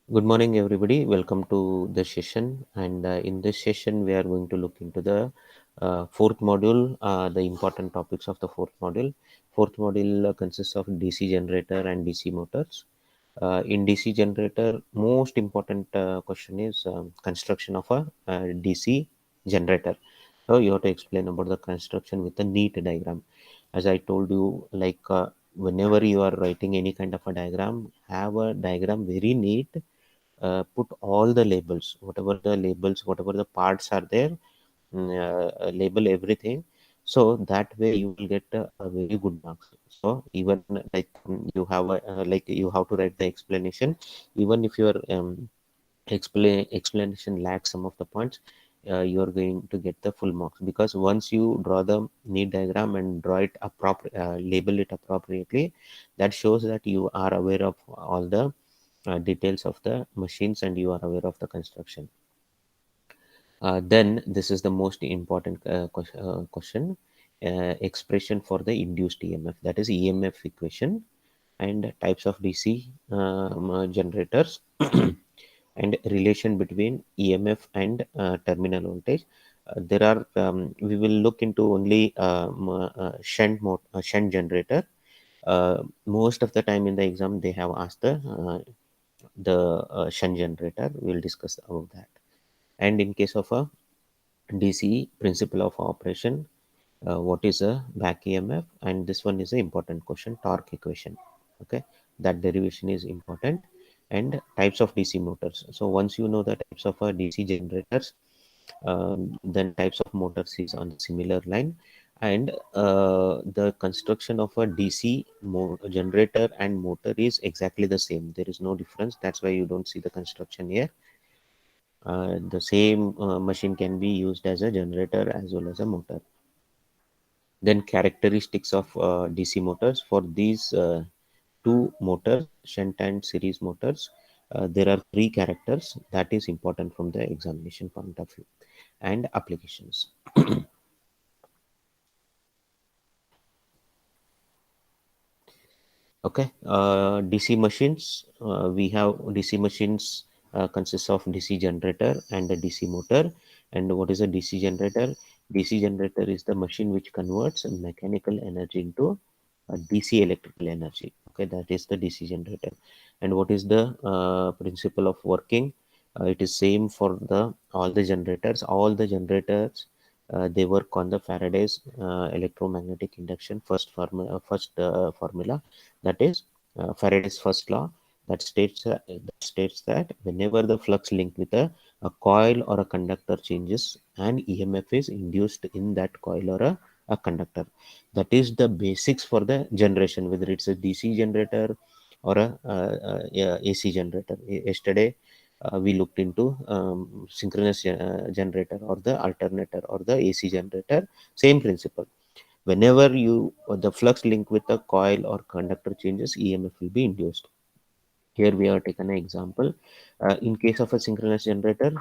Good morning, everybody. Welcome to the session. And in this session, we are going to look into the fourth module, the important topics of the fourth module. Fourth module consists of DC generator and DC motors. In DC generator, most important question is construction of a DC generator. So you have to explain about the construction with a neat diagram. As I told you, like whenever you are writing any kind of a diagram, have a diagram very neat, put all the labels, whatever the parts are there, label everything, so that way you will get a very good marks. So even like you have like you have to write the explanation, even if your explanation lacks some of the points, you are going to get the full marks, because once you draw the neat diagram and draw it label it appropriately, that shows that you are aware of all the details of the machines and you are aware of the construction. Then this is the most important question, expression for the induced EMF, that is EMF equation, and types of DC generators and relation between EMF and terminal voltage. There are we will look into only shunt generator. Most of the time in the exam they have asked the shunt generator. We'll discuss about that. And in case of a DC, principle of operation, what is a back EMF? And this one is an important question, torque equation. Okay, that derivation is important. And types of DC motors. So once you know the types of DC generators, then types of motors is on the similar line. And the construction of a DC generator and motor is exactly the same. There is no difference. That's why you don't see the construction here. The same machine can be used as a generator as well as a motor. Then characteristics of DC motors. For these two motors, shunt and series motors, there are three characters that is important from the examination point of view and applications. Okay, DC machines. We have DC machines consists of DC generator and a DC motor. And what is a DC generator? DC generator is the machine which converts mechanical energy into a DC electrical energy. Okay, that is the DC generator. And what is the principle of working? It is same for the all the generators. All the generators, they work on the Faraday's electromagnetic induction formula, that is Faraday's first law, that states that whenever the flux linked with a coil or a conductor changes, an EMF is induced in that coil or a conductor. That is the basics for the generation, whether it's a DC generator or a AC generator. Yesterday, we looked into synchronous generator or the alternator or the AC generator. Same principle. Whenever the flux link with a coil or conductor changes, EMF will be induced. Here we have taken an example. In case of a synchronous generator,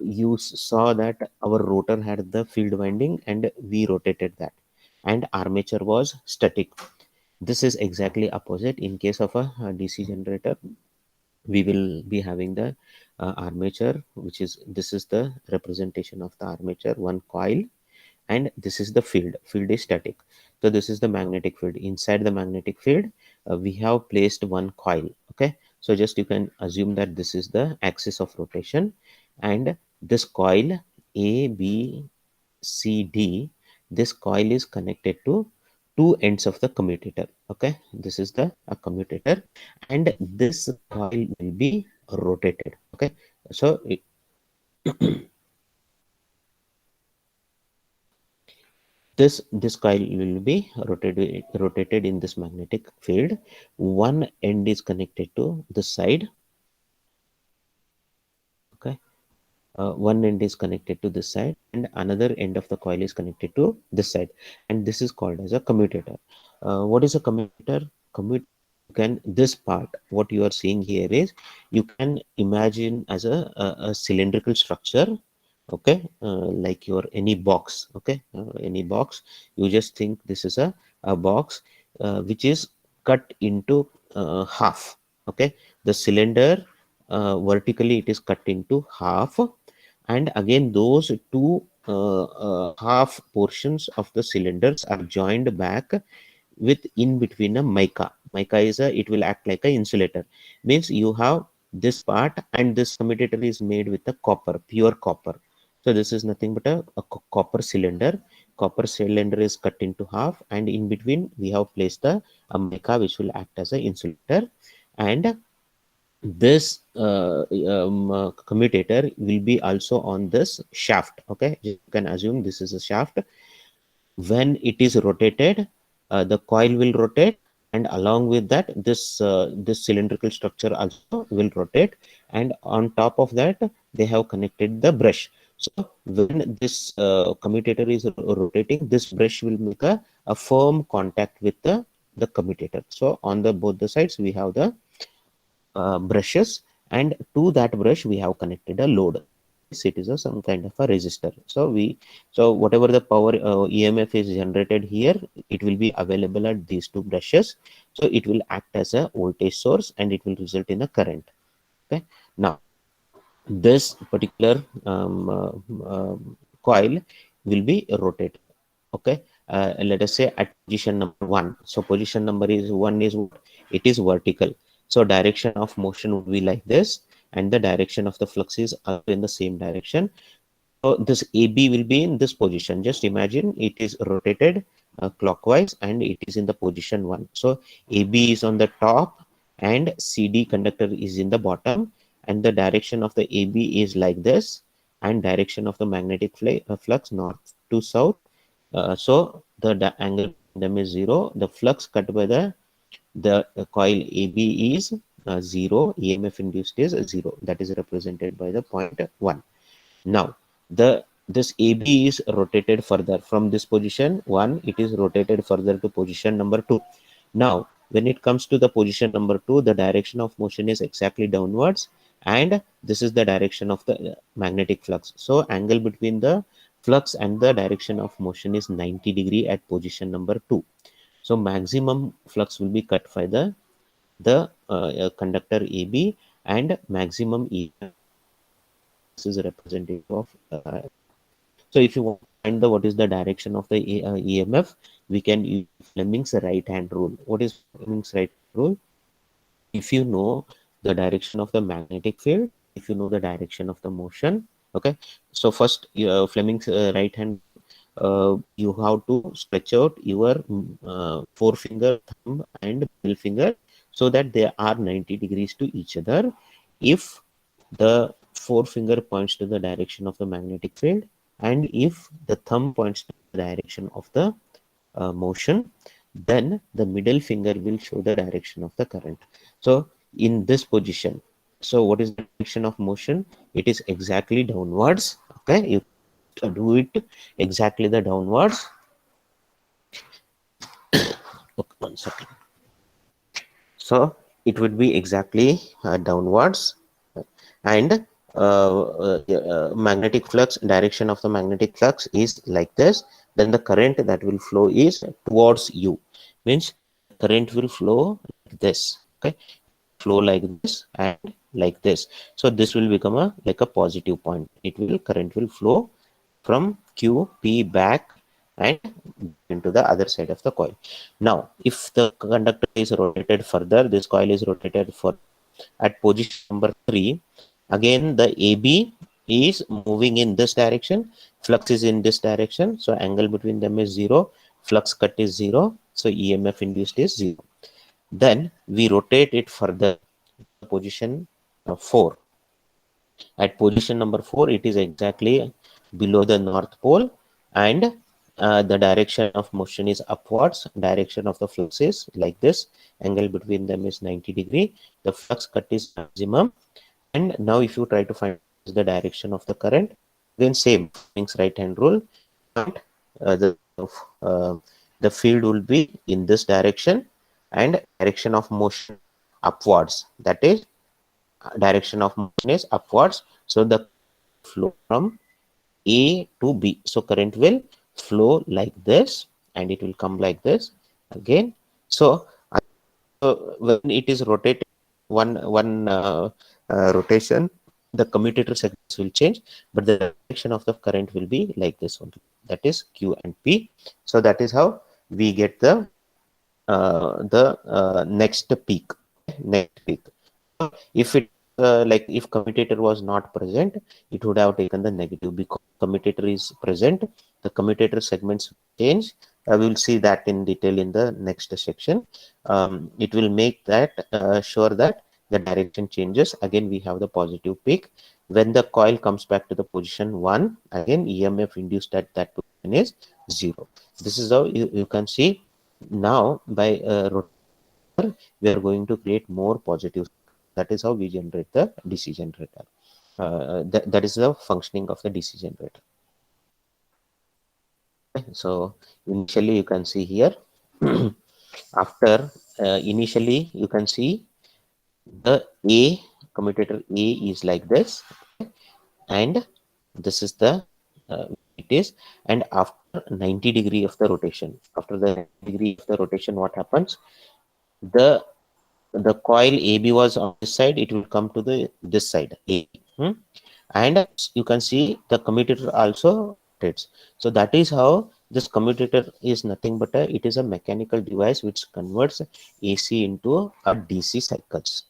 you saw that our rotor had the field winding and we rotated that, and armature was static. This is exactly opposite. In case of a DC generator, we will be having the armature, which is, this is the representation of the armature, one coil, and this is the field is static. So this is the magnetic field. Inside the magnetic field, we have placed one coil. Okay, so just you can assume that this is the axis of rotation, and this coil A, B, C, D, this coil is connected to two ends of the commutator. Okay, this is the commutator, and this coil will be rotated. Okay, so this coil will be rotated in this magnetic field. One end is connected to this side. Okay, one end is connected to this side and another end of the coil is connected to this side, and this is called as a commutator. What is a commutator? Commutator, you can, this part what you are seeing here is, you can imagine as a cylindrical structure. Okay, like your any box. Okay, any box, you just think this is a box which is cut into half. Okay, the cylinder vertically it is cut into half, and again those two half portions of the cylinders are joined back with in between a mica. Mica is a, it will act like a insulator. Means you have this part, and this commutator is made with a copper, pure copper. So this is nothing but a copper cylinder. Copper cylinder is cut into half, and in between we have placed a mica which will act as a insulator. And this commutator will be also on this shaft. Okay, you can assume this is a shaft. When it is rotated, the coil will rotate, and along with that this cylindrical structure also will rotate, and on top of that they have connected the brush. So when this commutator is rotating, this brush will make a firm contact with the commutator. So on the both the sides we have the brushes, and to that brush we have connected a load. In this it is some kind of a resistor. So whatever the power EMF is generated here, it will be available at these two brushes. So it will act as a voltage source, and it will result in a current. Okay, now this particular coil will be rotated. Okay, let us say at position number 1. So position number is 1 is what? It is vertical. So direction of motion would be like this, and the direction of the flux is also in the same direction. So this AB will be in this position. Just imagine it is rotated clockwise, and it is in the position 1. So AB is on the top, and CD conductor is in the bottom, and the direction of the AB is like this, and direction of the magnetic flux north to south. So the angle between them is 0. The flux cut by the coil AB is 0. EMF induced is 0. That is represented by the point 1. Now this AB is rotated further from this position 1. It is rotated further to position number 2. Now when it comes to the position number 2, the direction of motion is exactly downwards, and this is the direction of the magnetic flux. So angle between the flux and the direction of motion is 90 degree at position number 2. So maximum flux will be cut by the conductor AB, and maximum EMF. This is a representative of so if you want to find the what is the direction of the EMF, we can use Fleming's right hand rule. What is Fleming's right hand rule? If you know the direction of the magnetic field, if you know the direction of the motion. Okay, so first Fleming's right hand, you have to stretch out your forefinger, thumb, and middle finger so that they are 90 degrees to each other. If the forefinger points to the direction of the magnetic field, and if the thumb points to the direction of the motion, then the middle finger will show the direction of the current. So in this position, so what is the direction of motion? It is exactly downwards. Okay, you do it exactly the downwards. Okay, 1 second. So it would be exactly downwards, and magnetic flux, direction of the magnetic flux is like this. Then the current that will flow is towards you. Means current will flow like this. Okay, flow like this and like this. So this will become a like a positive point. It will current will flow from QP back and into the other side of the coil. Now if the conductor is rotated further, this coil is rotated for at position number 3. Again the AB is moving in this direction, flux is in this direction, so angle between them is 0, flux cut is 0, so EMF induced is 0. Then we rotate it further to position 4. At position number 4, it is exactly below the north pole, and the direction of motion is upwards, direction of the flux is like this, angle between them is 90 degree, the flux cut is maximum. And now if you try to find the direction of the current, then same Fleming's right hand rule, and uh, the field will be in this direction, and direction of motion upwards, that is direction of motion is upwards. So the flow from A to B. So current will flow like this, and it will come like this again. So when it is rotated one rotation, the commutator segments will change, but the direction of the current will be like this one. That is Q and P. So that is how we get the next peak. Next peak. So if it like if commutator was not present, it would have taken the negative. Because commutator is present, the commutator segments change. We will see that in detail in the next section. It will make that sure that the direction changes. Again, we have the positive peak. When the coil comes back to the position 1, again EMF induced at that position is 0. This is how you can see now by we are going to create more positive. That is how we generate the DC generator. That is the functioning of the DC generator. Okay, so initially you can see here after initially you can see the A commutator A is like this, and this is the it is, and after 90 degree of the rotation, after the 90 degree of the rotation, what happens? The coil AB was on this side, it will come to the this side A, and you can see the commutator also rotates. So that is how this commutator is nothing but it is a mechanical device which converts AC into a DC cycles.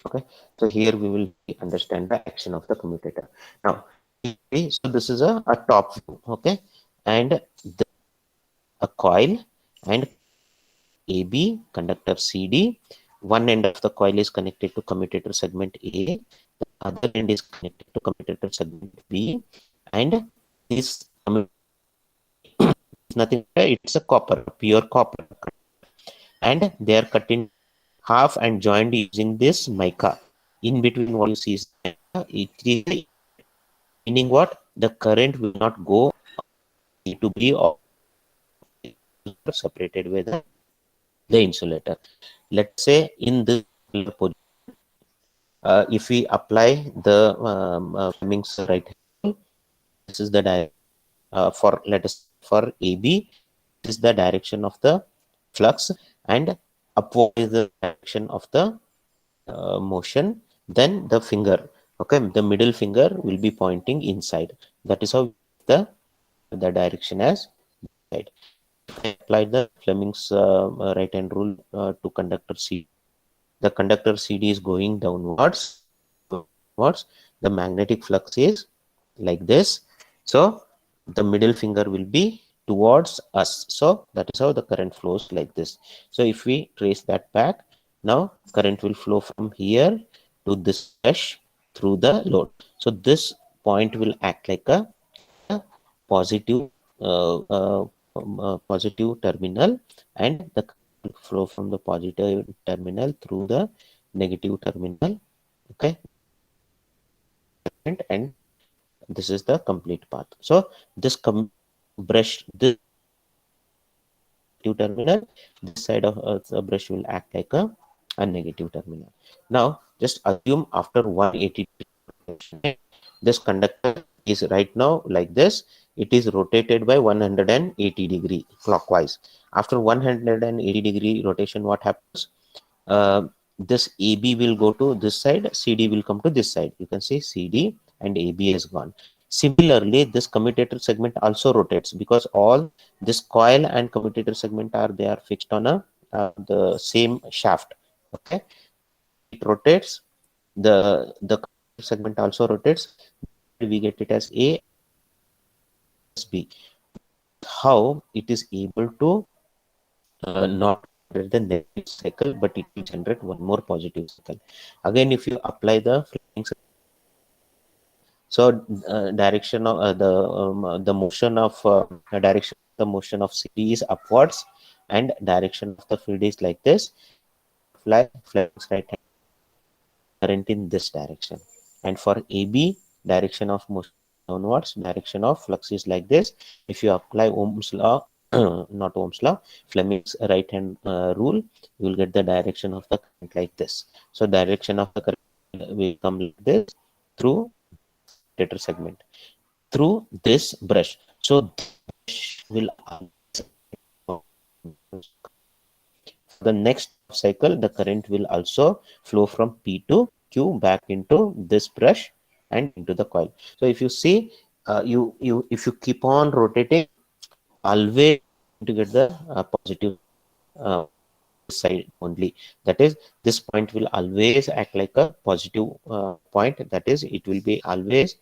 Okay, so here we will understand the action of the commutator. Now, so this is a top view, okay, and a coil and AB, conductor CD. One end of the coil is connected to commutator segment A, the other end is connected to commutator segment B, and this is nothing, it's a copper, pure copper, and they are cut in half and joined using this mica. In between, what you see is it is meaning what? The current will not go A to B or separated with the insulator. Let's say in this position, if we apply the Fleming's right hand, this is the direction for, let us for AB, this is the direction of the flux, and upward is the direction of the motion. Then the finger, okay, the middle finger will be pointing inside. That is how the direction as inside. If I apply the Fleming's right hand rule to conductor C, the conductor CD is going downwards. The magnetic flux is like this. So the middle finger will be towards us. So that is how the current flows like this. So if we trace that back, now current will flow from here to this brush through the load. So this point will act like a positive positive terminal, and the current will flow from the positive terminal through the negative terminal. Okay, and this is the complete path. So this brush, this terminal, this side of the brush will act like a negative terminal. Now just assume after 180 this conductor is right now like this, it is rotated by 180 degree clockwise. After 180 degree rotation, what happens? This AB will go to this side, CD will come to this side. You can see CD and AB is gone. Similarly, this commutator segment also rotates, because all this coil and commutator segment are, they are fixed on a the same shaft. Okay, it rotates, the segment also rotates. We get it as A plus B. How it is able to not generate the negative cycle, but it will generate one more positive cycle. Again, if you apply the Fleming's, so direction of the motion of direction the motion of CD is upwards, and direction of the field is like this. Apply Fleming's right hand current in this direction, and for AB, direction of motion downwards, direction of flux is like this. If you apply Ohm's law, not Ohm's law, Fleming's right hand rule, you will get the direction of the current like this. So direction of the current will come like this through data segment, through this brush. So this brush will the next cycle, the current will also flow from P to Q back into this brush and into the coil. So if you see, if you keep on rotating, always to get the positive uh, side only. That is, this point will always act like a positive point. That is, it will be always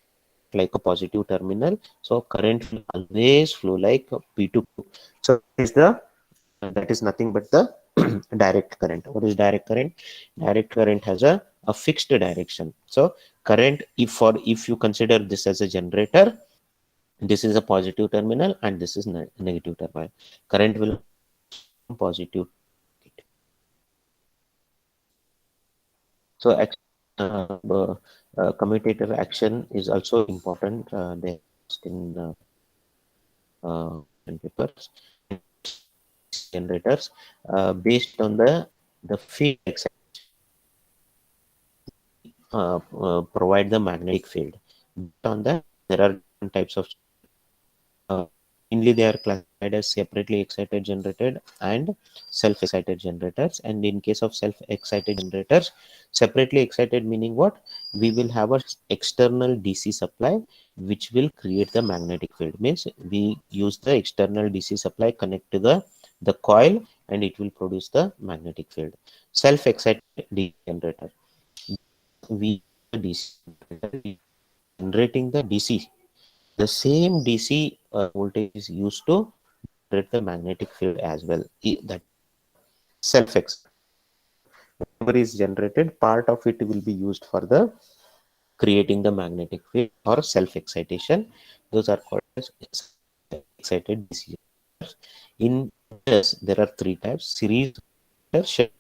like a positive terminal. So current will always flow like P to Q. So that is nothing but the direct current. What is direct current? Direct current has a fixed direction. So current, if you consider this as a generator, this is a positive terminal and this is negative terminal. Current will positive. So commutator action is also important. They asked in papers. Generators based on the field provide the magnetic field. Based on that, there are different types of uh, mainly they are classified as separately excited generated and self-excited generators. And in case of self-excited generators, separately excited meaning what? We will have a external DC supply which will create the magnetic field. Means we use the external DC supply, connect to the coil, and it will produce the magnetic field. Self-excited DC generator. We DC generating the DC. The same DC voltage is used to generate the magnetic field as well. That self-excited. Whatever is generated, part of it will be used for the creating the magnetic field or self-excitation. Those are called as excited DC generators. In this, there are three types: series, shunt.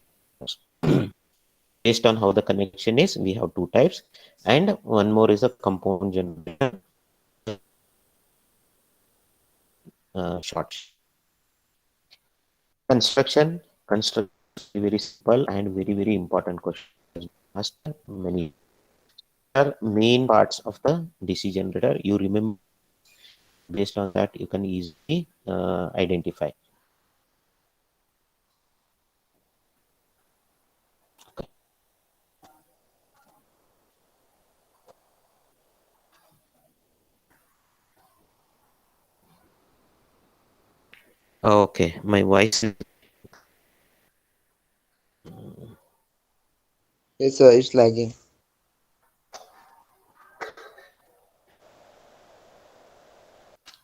Based on how the connection is, we have two types, and one more is a compound generator, short. Construction is very simple and very important question. Asked many are main parts of the DC generator. You remember, based on that you can easily identify. Okay, my voice is Yes, sir, it's lagging.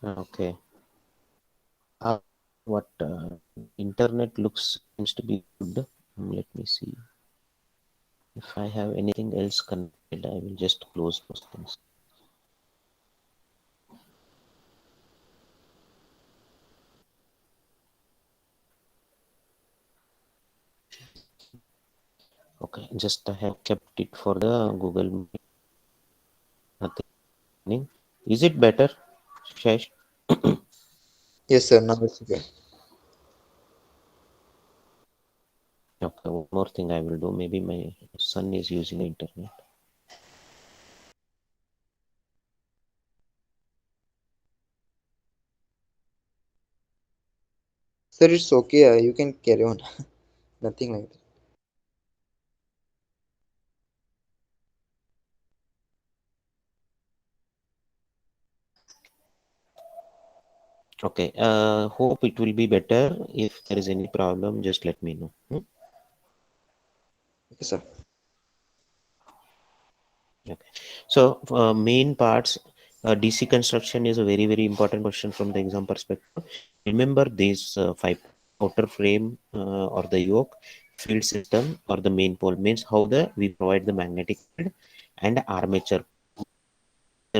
okay. What internet looks seems to be good. Let me see. If I have anything else connected, I will just close those things. Okay, just I have kept it for the Google Meet. Nothing. Is it better, Shash? Yes, sir, now it's okay. Okay, one more thing I will do. Maybe my son is using the internet. Sir, it's okay. You can carry on. Nothing like that. Okay, hope it will be better. If there is any problem, just let me know. Okay, sir. Okay. So, main parts, DC construction is a very important question from the exam perspective. Remember these five: outer frame or the yoke, field system or the main pole, means how the we provide the magnetic field, and armature.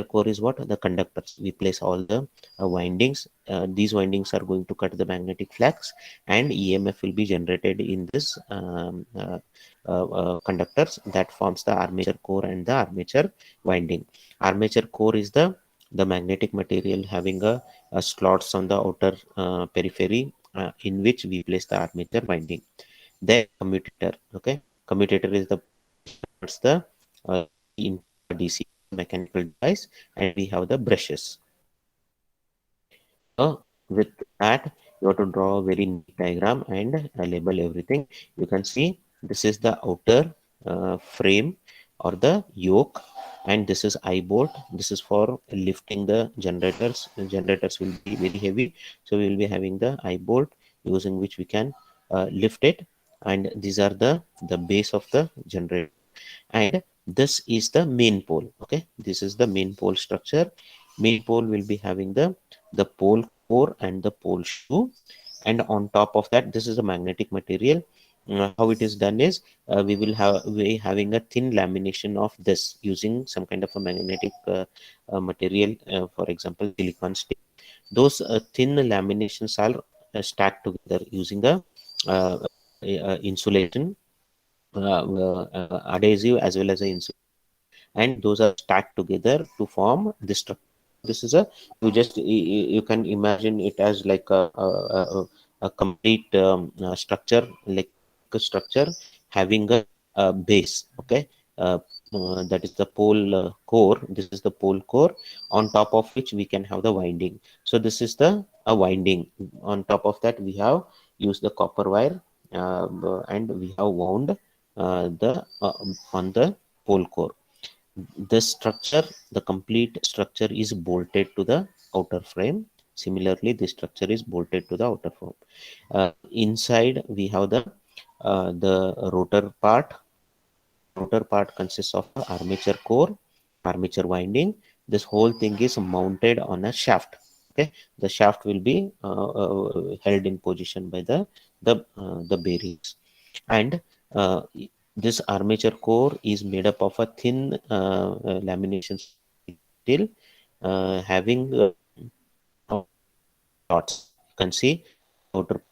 Core is what? The conductors. We place all the windings. These windings are going to cut the magnetic flux, and EMF will be generated in this conductors that forms the armature core and the armature winding. Armature core is the magnetic material having a slots on the outer periphery in which we place the armature winding. Then commutator. Okay, commutator is the uh, in DC mechanical device, and we have the brushes. So with that, You have to draw a very neat diagram and label everything. You can see this is the outer frame or the yoke, and this is eye bolt. This is for lifting the generators. The generators will be very heavy, so we will be having the eye bolt using which we can lift it. And these are the base of the generator, and this is the main pole. Okay, this is the main pole structure. Main pole will be having the pole core and the pole shoe, and on top of that, this is a magnetic material. How it is done is, we having a thin lamination of this using some kind of a magnetic material, for example silicon steel. Those thin laminations are stacked together using insulation, adhesive as well as a insulation, and those are stacked together to form this structure. This is a, you can imagine it as like a complete structure, like a brick structure having a base. Okay, that is the pole core. This is the pole core, on top of which we can have the winding. So this is the a winding. On top of that, we have used the copper wire, and we have wound the on the pole core. This structure, the complete structure is bolted to the outer frame. Similarly, this structure is bolted to the outer frame. Inside, we have the rotor part. The rotor part consists of the armature core, armature winding. This whole thing is mounted on a shaft. Okay, the shaft will be held in position by the bearings, and this armature core is made up of a thin laminations of stainless steel, having outer part slots. You can see on the outer part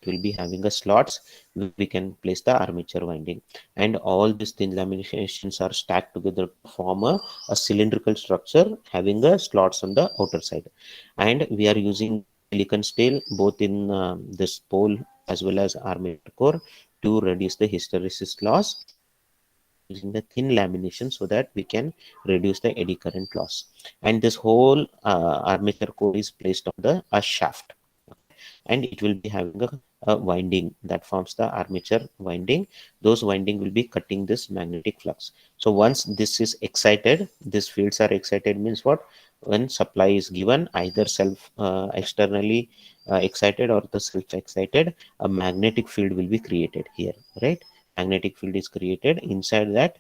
it will be having a slots where we can place the armature winding, and all these thin laminations are stacked together to form a cylindrical structure having a slots on the outer side. And we are using the silicon steel both in this pole as well as armature core to reduce the hysteresis loss, and we are using the thin lamination so that we can reduce the eddy current loss. And this whole armature core is placed on the a shaft. Okay, and it will be having a winding that forms the armature winding. Those winding will be cutting this magnetic flux. So once this is excited, these fields are excited means what? When supply is given, either self externally excited or the self excited, a magnetic field will be created here, right? Magnetic field is created. Inside that,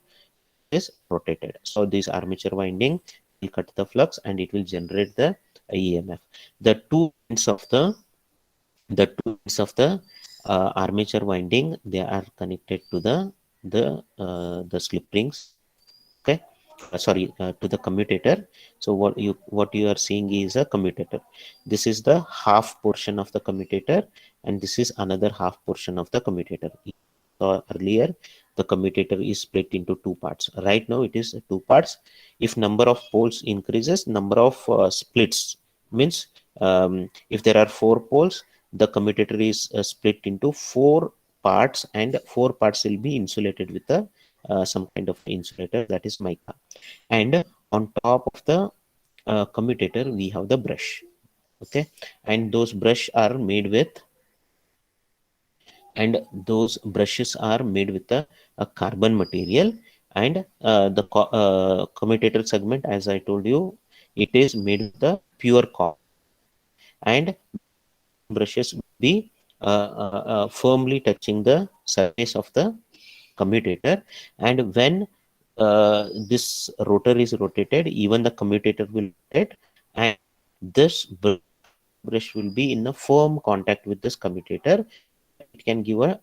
it is rotated. So this armature winding will cut the flux and it will generate the EMF. The two ends of the armature winding, they are connected to the slip rings. Okay, sorry, to the commutator. So what you are seeing is a commutator. This is the half portion of the commutator, and this is another half portion of the commutator. Saw earlier, the commutator is split into two parts. Right now it is two parts. If number of poles increases, number of splits means, if there are four poles, the commutator is split into four parts, and four parts will be insulated with some kind of insulator, that is mica. And on top of the commutator we have the brush. Okay, and those brush are made with and those brushes are made with a carbon material. And commutator segment, as I told you, it is made with the pure copper. And those carbon brushes will be firmly touching the surface of the commutator. And when this rotor is rotated, even the commutator will rotate, and this carbon brush will be in a firm contact with this commutator so that it can give a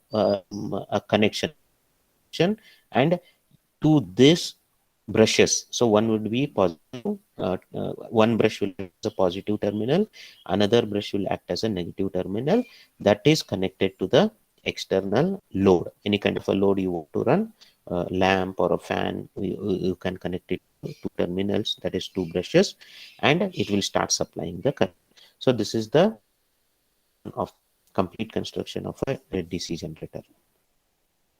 connection, electrical connection, and to this brushes. So one would be positive, one brush will act as a positive terminal, another brush will act as a negative terminal, that is connected to the external load. Any kind of a load you want to run, lamp or a fan, you can connect it to two terminals, that is two brushes, and it will start supplying the current. So this is the construction of complete construction of a DC generator.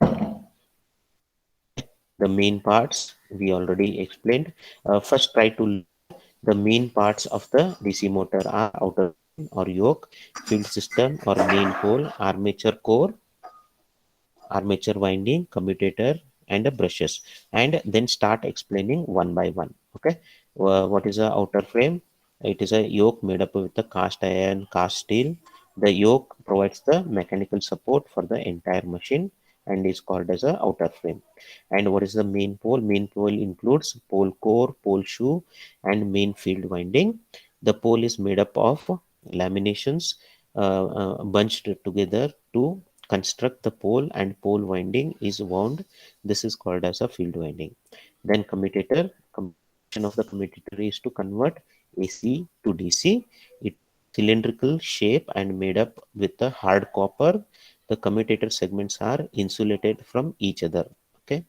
Okay, the main parts we already explained. First, try to learn the main parts of the DC motor are outer or yoke, field system or main pole, armature core, armature winding, commutator, and brushes, and then start explaining one by one. Okay, what is a outer frame? It is a yoke made up with the cast iron, cast steel. The yoke provides the mechanical support for the entire machine and is called as a outer frame. And what is the main pole? Main pole includes pole core, pole shoe, and main field winding. The pole is made up of laminations bunched together to construct the pole, and pole winding is wound. This is called as a field winding. Then commutator. Function of the commutator is to convert AC to DC. It is a cylindrical shape and made up with a hard copper. The commutator segments are insulated from each other. Okay,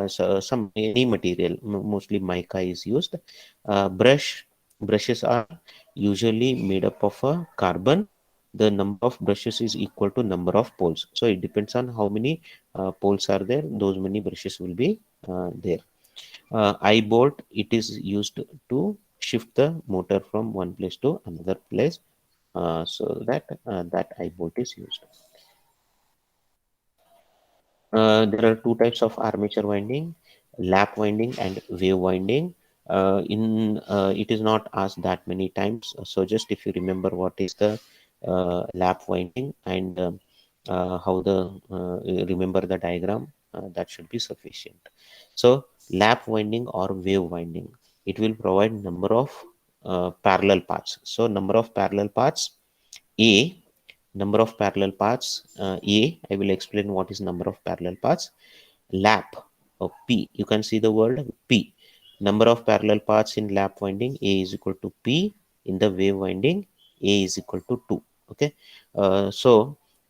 so some any material, mostly mica is used. Brushes are usually made up of a carbon. The number of brushes is equal to number of poles, so it depends on how many poles are there, those many brushes will be there. Eye bolt, it is used to shift the motor from one place to another place, so that eye bolt is used. There are two types of armature winding, lap winding and wave winding. In It is not asked that many times, so just if you remember what is the lap winding and how the remember the diagram, that should be sufficient. So lap winding or wave winding, it will provide number of parallel paths. So number of parallel paths, A, number of parallel paths, I will explain what is number of parallel paths. Lap, or P, you can see the word P. Number of parallel paths in lap winding, A is equal to P. In the wave winding, A is equal to 2. Okay,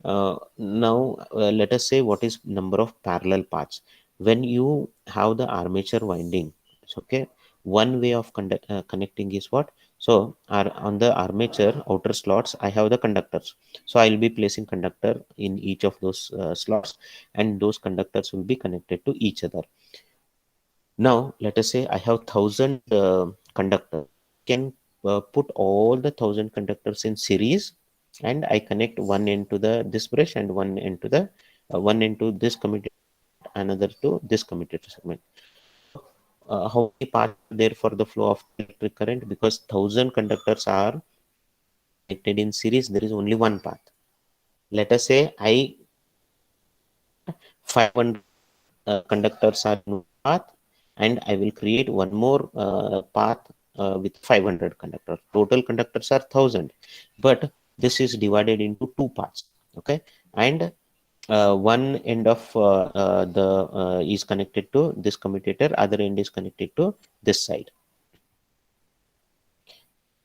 now let us say what is number of parallel paths. When you have the armature winding, okay, one way of connecting is what? So on the armature outer slots, I have the conductors. So I will be placing conductor in each of those slots, and those conductors will be connected to each other. Now let us say I have 1,000 conductors. I can put all the 1,000 conductors in series, and I connect one end to the this brush and one end to the one end to this commutator segment, another to this commutator segment. So how many paths are there for the flow of the electric current? Because 1,000 conductors are connected in series, there is only one path. Let us say I add 500 conductors are in one path, and I will create one more path with 500 conductors. Total conductors are 1,000, but this is divided into two parts. Okay, and one end of the is connected to this commutator, other end is connected to this side.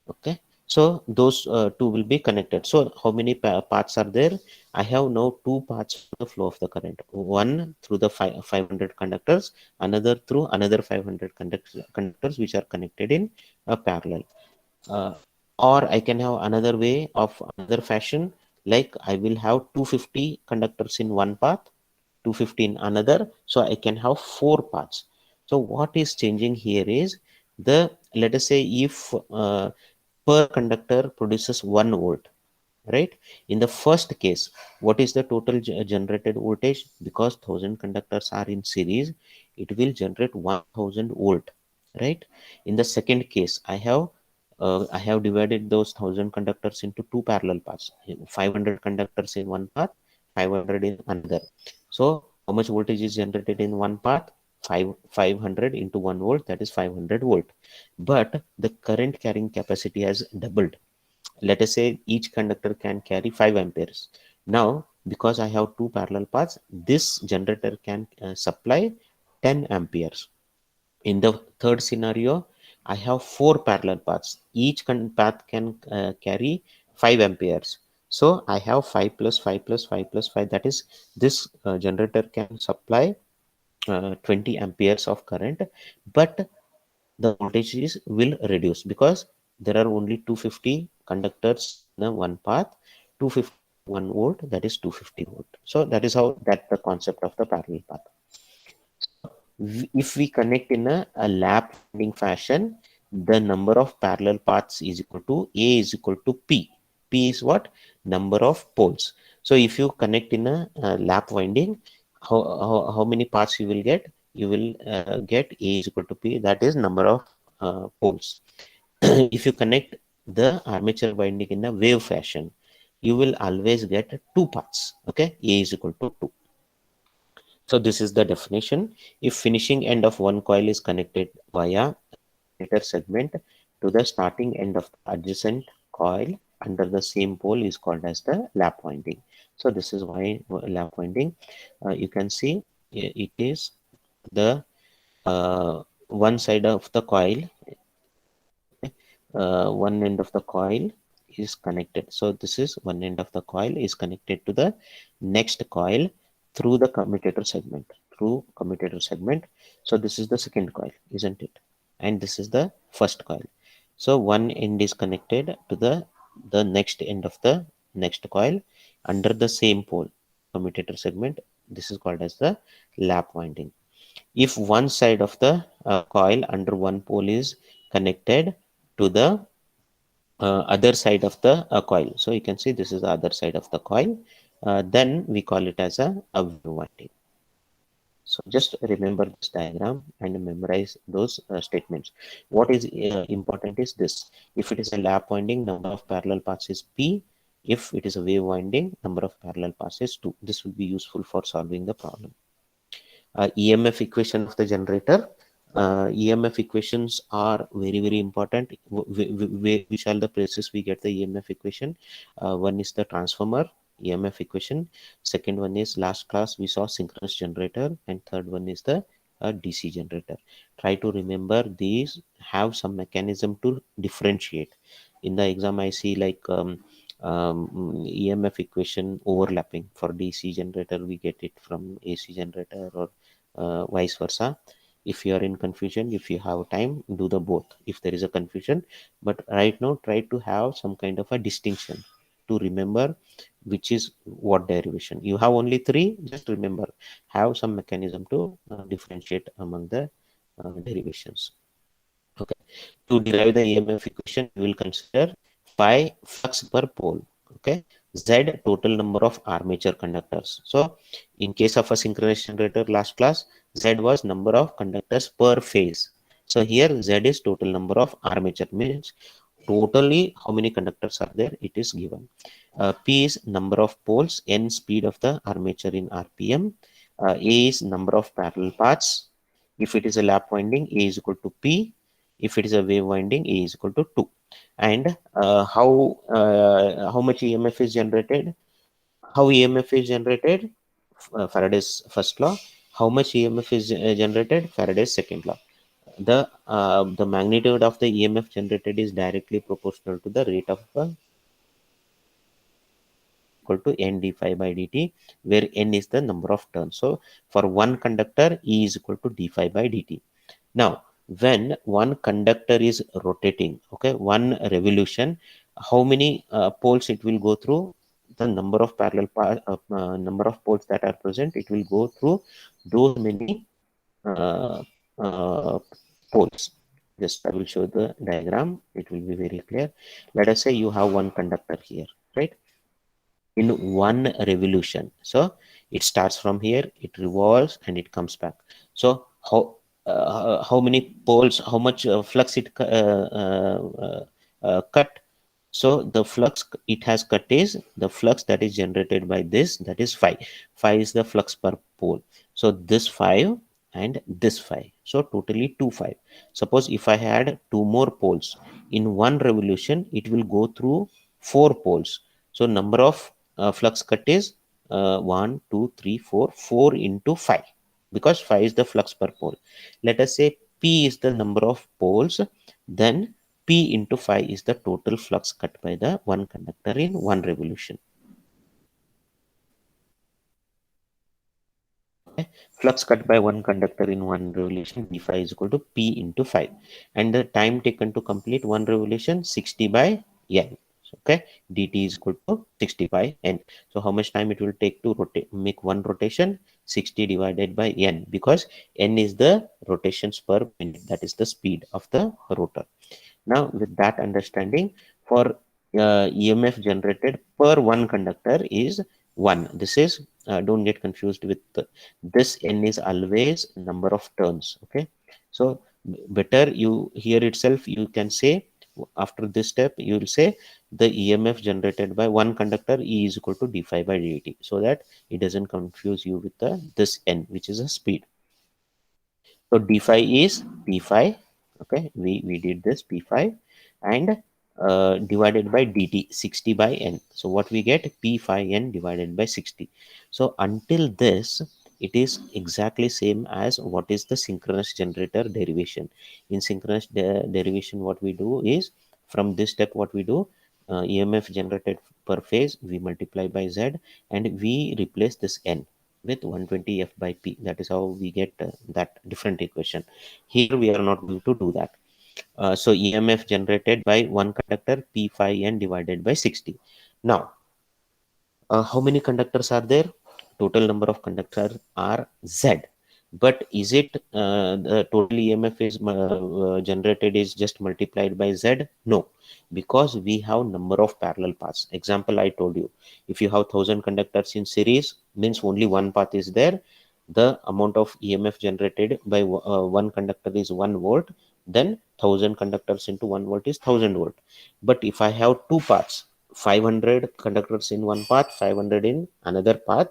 Okay, so those two will be connected. So how many paths are there? I have now two paths for the flow of the current, one through the 500 conductors, another through another 500 conductors which are connected in a parallel. uh, or I can have another way of another fashion, like I will have 250 conductors in one path, 250 in another, so I can have four paths. So what is changing here is the, let us say if per conductor produces 1 volt, right? In the first case, what is the total generated voltage? Because 1,000 conductors are in series, it will generate 1,000 volt, right? In the second case, I have divided those 1,000 conductors into two parallel paths, 500 conductors in one path, 500 in another. So how much voltage is generated in one path? 500 into 1 volt, that is 500 volt. But the current carrying capacity has doubled. Let us say each conductor can carry 5 amperes. Now because I have two parallel paths, this generator can supply 10 amperes. In the third scenario, I have four parallel paths, each path can carry 5 amperes. So I have 5 plus 5 plus 5 plus 5, that is this generator can supply 20 amperes of current. But the voltage is will reduce because there are only 250 conductors in the one path. 250 into 1 volt, that is 250 volt. So that is how that the concept of the parallel path. So if we connect in a lap winding fashion, the number of parallel paths is equal to A is equal to P. P is what? Number of poles. So if you connect in a lap winding, how many parts you will get? You will get A is equal to P, that is number of poles. If you connect the armature winding in a wave fashion, you will always get two parts. Okay, A is equal to 2. So this is the definition. If finishing end of one coil is connected via commutator segment to the starting end of the adjacent coil under the same pole is called as the lap winding. So this is why lap winding. You can see it is the one side of the coil, one end of the coil is connected. So this is one end of the coil is connected to the next coil through the commutator segment. Through commutator segment. So this is the second coil, isn't it? And this is the first coil. So one end is connected to the next end of the next coil under the same pole, commutator segment. This is called as the lap winding. If one side of the coil under one pole is connected to the other side of the coil, so you can see this is the other side of the coil, then we call it as a wave winding. So just remember this diagram and memorize those statements. What is important is this: if it is a lap winding, number of parallel paths is P. If it is a wave winding, number of parallel paths is 2. This will be useful for solving the problem. EMF equation of the generator. EMF equations are very important. Which are the places we get the EMF equation? One is the transformer EMF equation. Second one is, last class we saw, synchronous generator, and third one is the DC generator. Try to remember these, have some mechanism to differentiate. In the exam I see like EMF equation overlapping. For DC generator we get it from AC generator, or vice versa. If you are in confusion, if you have time, do the both if there is a confusion. But right now try to have some kind of a distinction to remember which is what derivation. You have only three, just remember, have some mechanism to differentiate among the derivations. Okay. To derive the EMF equation, we will consider phi flux per pole. Okay. Z total number of armature conductors. So in case of a synchronous generator last class, Z was number of conductors per phase. So here Z is total number of armature, means totally how many conductors are there, it is given. P is number of poles, N speed of the armature in RPM, A is number of parallel paths. If it is a lap winding, A is equal to P. If it is a wave winding, A is equal to 2. And how much EMF is generated? How EMF is generated? Faraday's first law. How much EMF is generated? Faraday's second law. The magnitude of the EMF generated is directly proportional to the rate of equal to n d phi by dt, where n is the number of turns. So for one conductor, E is equal to d phi by dt. Now, when one conductor is rotating, okay, one revolution, how many poles it will go through? The number of number of poles that are present, it will go through those many uh, uh, poles. Just I will show the diagram, it will be very clear. Let us say you have one conductor here, right, in one revolution. So it starts from here, it revolves and it comes back. So how many poles, how much flux it cut? So the flux it has cut is the flux that is generated by this, that is phi. Phi is the flux per pole. So this 5 and this 5. So totally 2 5. Suppose if I had two more poles in one revolution, it will go through 4 poles. So number of flux cut is 1, 2, 3, 4, 4 into 5, because 5 is the flux per pole. Let us say P is the number of poles, then P into 5 is the total flux cut by the one conductor in one revolution. Okay. Flux cut by one conductor in one revolution, d phi is equal to P into 5. And the time taken to complete one revolution, 60 by N. Okay, dt is equal to 60 by N. So how much time it will take to rotate, make one rotation? 60 divided by N, because N is the rotations per minute, that is the speed of the rotor. Now with that understanding, for EMF generated per one conductor is 1. This is, don't get confused with this n is always number of turns. Okay, so better you here itself you can say, after this step you will say the EMF generated by one conductor E is equal to d phi by dt, so that it doesn't confuse you with the this n, which is a speed. So d phi is p phi. Okay, we did this p phi, and divided by dt 60 by n. So what we get, p phi n divided by 60. So until this it is exactly same as what is the synchronous generator derivation. In synchronous derivation, what we do is, from this step what we do, EMF generated per phase we multiply by z, and we replace this n with 120 f by p. That is how we get that different equation. Here we are not going to do that. So EMF generated by one conductor p phi n divided by 60. Now, how many conductors are there? Total number of conductors are z. But is it the total EMF is generated is just multiplied by z? No, because we have number of parallel paths. Example I told you, if you have 1000 conductors in series, means only one path is there. The amount of EMF generated by one conductor is 1 volt. Then 1000 conductors into 1 volt is 1000 volt. But if I have two paths, 500 conductors in one path, 500 in another path,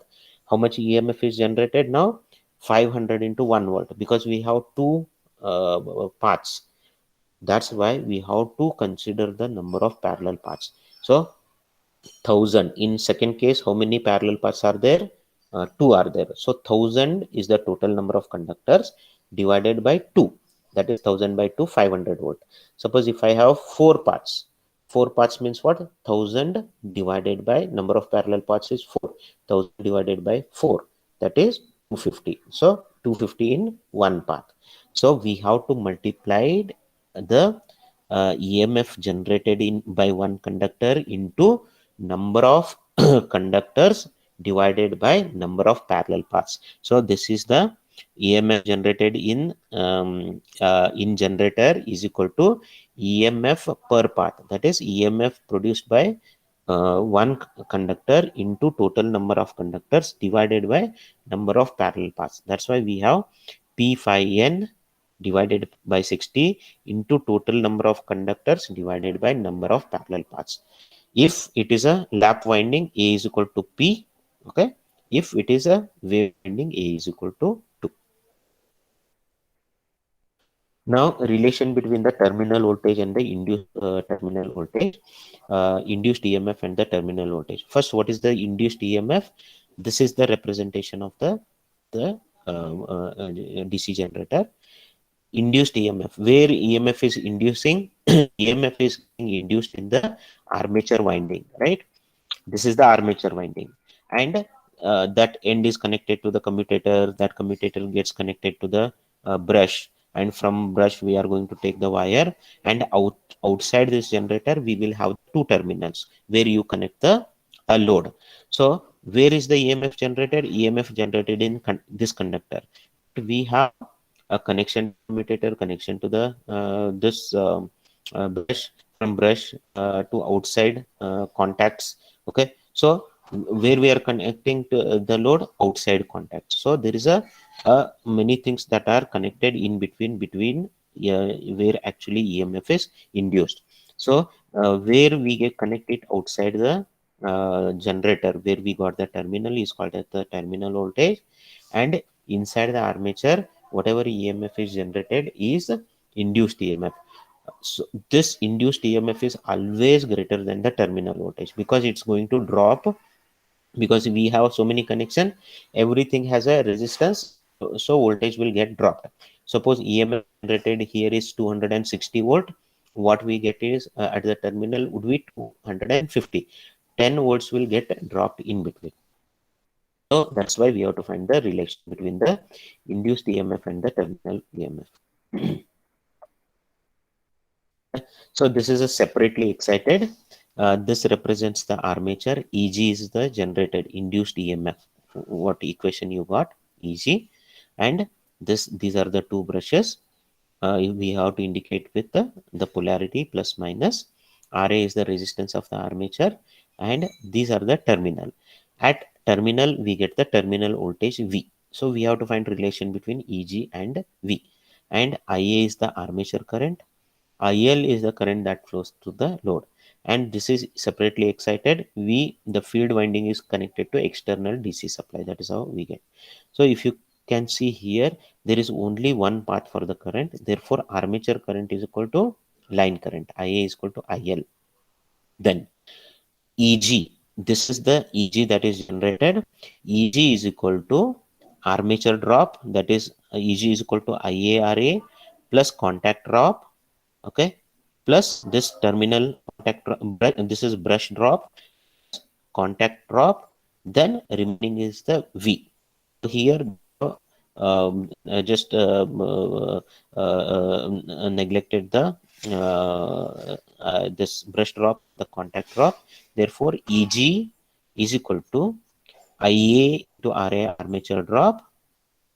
how much EMF is generated now? 500 into 1 volt, because we have two paths. That's why we have to consider the number of parallel paths. So 1000 in second case, how many parallel paths are there? Two are there. So 1000 is the total number of conductors divided by 2. That is 1000 by 2, 500 volt. Suppose if I have four paths means what? 1000 divided by number of parallel paths is 4. 1000 divided by 4, that is 250. So 250 in one path. So we have to multiply the EMF generated in by one conductor into number of conductors divided by number of parallel paths. So this is the EMF generated in generator is equal to EMF per path. That is EMF produced by one conductor into total number of conductors divided by number of parallel paths. That's why we have P phi n divided by 60 into total number of conductors divided by number of parallel paths. If it is a lap winding, A is equal to P. Okay. If it is a wave winding, A is equal to 2. Now, relation between the terminal voltage and the induced terminal voltage, induced EMF and the terminal voltage. First, what is the induced EMF? This is the representation of the DC generator. Induced EMF, where EMF is inducing, EMF is getting induced in the armature winding, right? This is the armature winding, and that end is connected to the commutator. That commutator gets connected to the brush, and from brush we are going to take the wire, and outside this generator we will have two terminals where you connect the load. So where is the EMF generated? EMF generated in this conductor. We have a connection to commutator, connection to the this brush, from brush to outside contacts. Okay, so where we are connecting to the load, outside contacts. So there is many things that are connected in between where actually EMF is induced. So where we get connected outside the generator, where we got the terminal, is called as the terminal voltage, and inside the armature whatever EMF is generated is induced EMF. So this induced EMF is always greater than the terminal voltage, because it's going to drop, because we have so many connection, everything has a resistance, so voltage will get dropped. Suppose EMF generated here is 260 volt, what we get is at the terminal would be 250. 10 volts will get dropped in between. So that's why we have to find the relation between the induced EMF and the terminal EMF. So this is a separately excited. This represents the armature. EG is the generated induced EMF. What equation you got? EG, and these are the two brushes. We have to indicate with the polarity plus minus. Ra is the resistance of the armature, and these are the terminal. At terminal, we get the terminal voltage V. So we have to find relation between Eg and V. And Ia is the armature current. IL is the current that flows through the load, and this is separately excited. The field winding is connected to external DC supply. That is how we get. So if you can see here, there is only one path for the current. Therefore, armature current is equal to line current. IA is equal to IL. Then EG. This is the EG that is generated. EG is equal to armature drop. That is EG is equal to IARA plus contact drop. Okay, plus this terminal contact this is brush drop, contact drop, then remaining is the V. So here just neglected the this brush drop, the contact drop. Therefore EG is equal to IA to RA armature drop,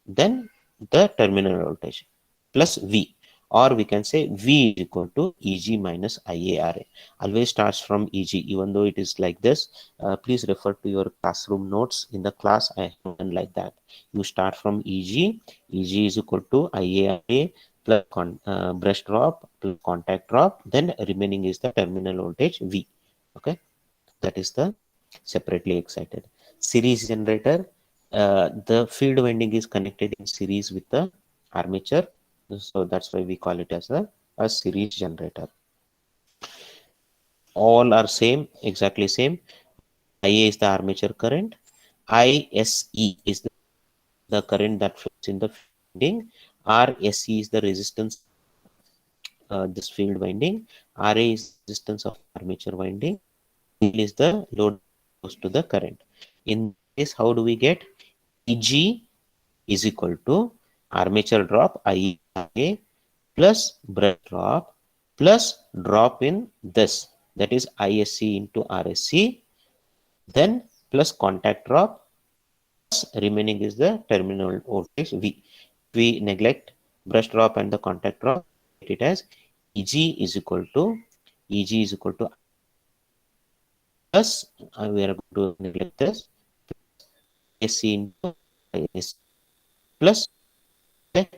then the terminal voltage plus V, or we can say V is equal to Eg minus IARA. Always starts from Eg, even though it is like this. Please refer to your classroom notes. In the class, I have done like that. You start from Eg. Eg is equal to IARA plus brush drop plus contact drop. Then remaining is the terminal voltage V. Okay, that is the separately excited. Series generator, the field winding is connected in series with the armature, so that's why we call it as a series generator. All are same, exactly same. IA is the armature current, ISE is the current that flows in the winding, RSE is the resistance this field winding, RA is the resistance of armature winding, IL is the load goes to the current. In this, how do we get? Eg is equal to armature drop IA plus brush drop plus drop in this, that is ISC into RSC, then plus contact drop, plus remaining is the terminal voltage V. If we neglect brush drop and the contact drop, it as EG is equal to plus we are going to neglect this ISC into ISC plus. Okay,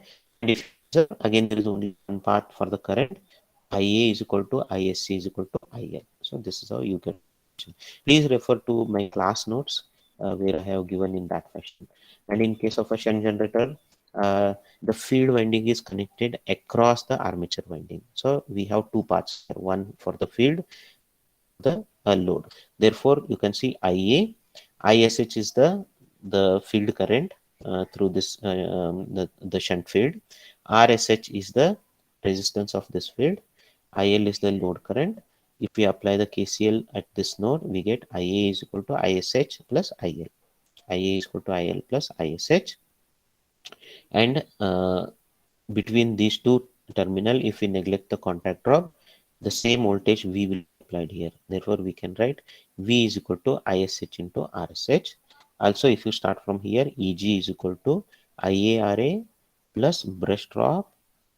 and if again there is only one path for the current, IA is equal to ISC is equal to IL. So this is how you get. Please refer to my class notes where I have given in that fashion. And in case of a shunt generator, the field winding is connected across the armature winding. So we have two paths, one for the field, the load. Therefore, you can see IA, ISH is the field current through this the shunt field. RSH is the resistance of this field. IL is the load current. If we apply the KCL at this node, we get IA is equal to ISH plus IL. IA is equal to IL plus ISH, and between these two terminal, if we neglect the contact drop, the same voltage V will be applied here. Therefore, we can write V is equal to ISH into RSH. Also, if you start from here, EG is equal to IARA plus brush drop.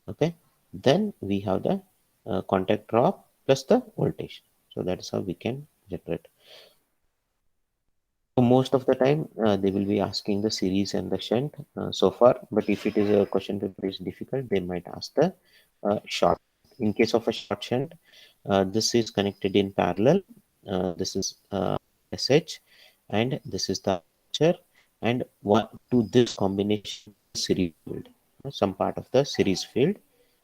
Okay, then we have the contact drop plus the voltage. So that is how we can generate. So most of the time, they will be asking the series and the shunt so far. But if it is a question paper is difficult, they might ask the short. In case of a short shunt, this is connected in parallel. This is SH, and this is the armature, and one to this combination series field, some part of the series field,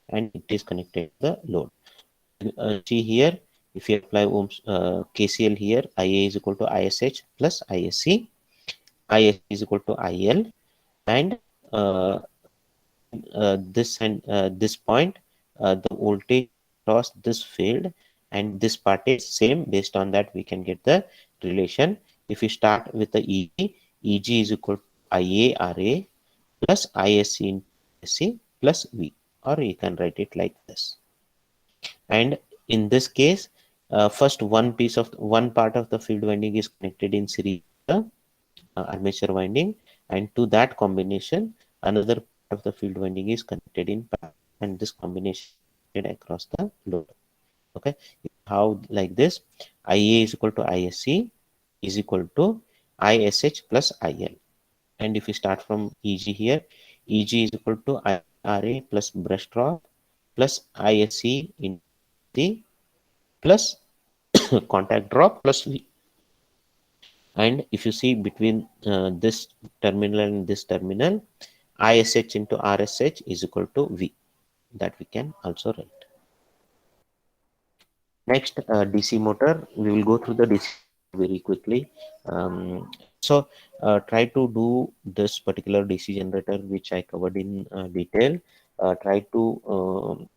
and it is connected to the load. See here, if you apply Ohm's KCL here, IA is equal to ISH plus ISC, ISC is equal to IL, and this and this point, the voltage across this field and this part is same. Based on that, we can get the relation. If we start with the EG, EG is equal to IARA plus ISC into ISC plus V, or you can write it like this. And in this case, first one part of the field winding is connected in series with the armature winding, and to that combination another part of the field winding is connected in parallel, and this combination is connected across the load. Okay, how like this: IA is equal to ISC is equal to ISH plus IL. And if we start from EG here, EG is equal to IRA plus brush drop plus ISC into ISC plus contact drop plus V. And if you see between this terminal and this terminal, ISH into RSH is equal to V. That we can also write. Next, DC motor. We will go through the DC motor very quickly. Try to do this particular DC generator, which I covered in detail. Try to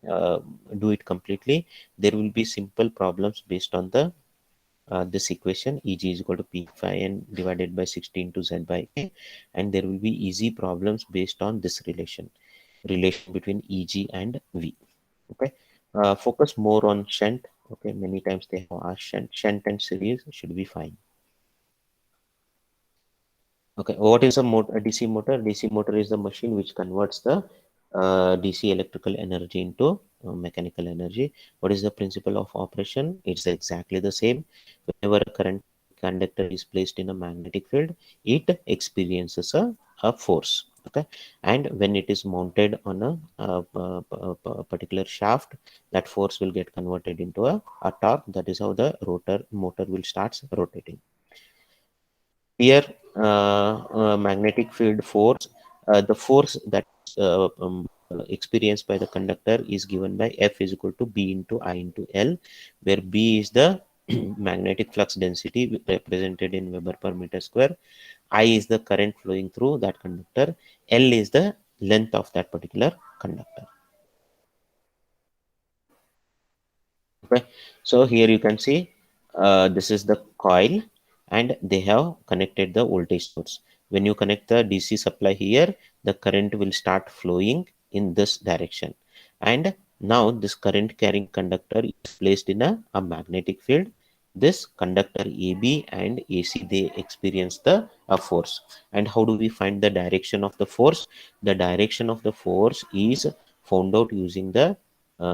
do it completely. There will be simple problems based on the this equation. EG is equal to P phi n divided by 16 to Z by A, and there will be easy problems based on this relation between EG and V. Okay, focus more on shunt. Okay, many times they have asked shunt and series should be fine. Okay, what is a DC motor? DC motor is the machine which converts the DC electrical energy into mechanical energy. What is the principle of operation? It's exactly the same. Whenever a current conductor is placed in a magnetic field, it experiences a force. Okay, and when it is mounted on a particular shaft, that force will get converted into a torque. That is how the rotor motor will start rotating. Here, magnetic field force, the force that is experienced by the conductor is given by F is equal to B into I into L, where B is the magnetic flux density represented in Weber per meter square. I is the current flowing through that conductor. L is the length of that particular conductor. Okay, so here you can see this is the coil, and they have connected the voltage source. When you connect the DC supply here, the current will start flowing in this direction. And now this current carrying conductor is placed in a magnetic field. This conductor AB and AC, they experience the force. And how do we find the direction of the force? The direction of the force is found out using the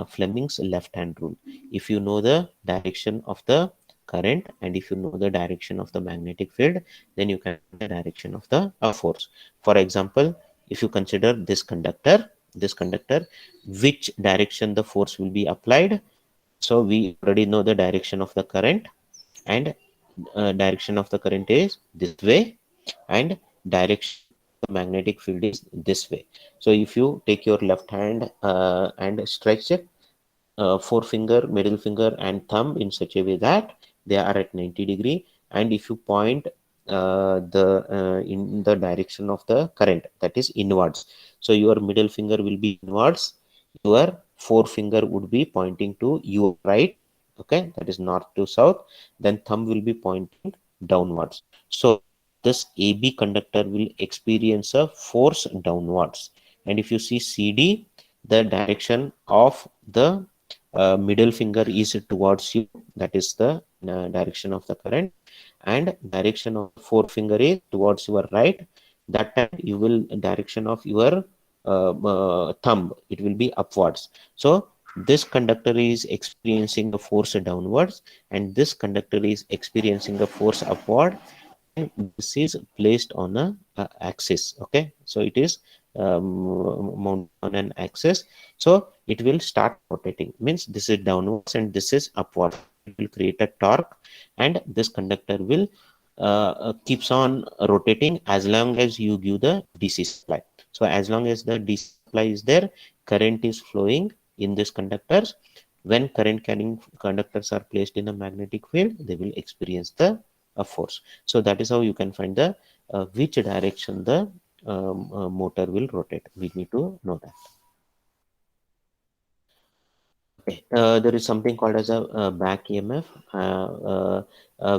Fleming's left hand rule. If you know the direction of the current and if you know the direction of the magnetic field, then you can find the direction of the force. For example, if you consider this conductor, which direction the force will be applied. So we already know the direction of the current, and direction of the current is this way, and direction of the magnetic field is this way. So if you take your left hand and stretch it, forefinger, middle finger, and thumb in such a way that they are at 90 degree. And if you point the in the direction of the current, that is inwards. So your middle finger will be inwards. Your forefinger would be pointing to your right. Okay, that is north to south. Then thumb will be pointing downwards. So this AB conductor will experience a force downwards. And if you see CD, the direction of the middle finger is towards you, that is the direction of the current, and direction of forefinger is towards your right. That time you will direction of your thumb, it will be upwards. So this conductor is experiencing a force downwards, and this conductor is experiencing a force upward. This is placed on a axis. Okay, so it is mounted on an axis. So it will start rotating, means this is downwards and this is upward. It will create a torque, and this conductor will keeps on rotating as long as you give the DC supply. So as long as the DC supply is there, current is flowing in this conductors. When current carrying conductors are placed in a magnetic field, they will experience the force. So that is how you can find the which direction the motor will rotate. We need to know that. Okay. There is something called as a back EMF.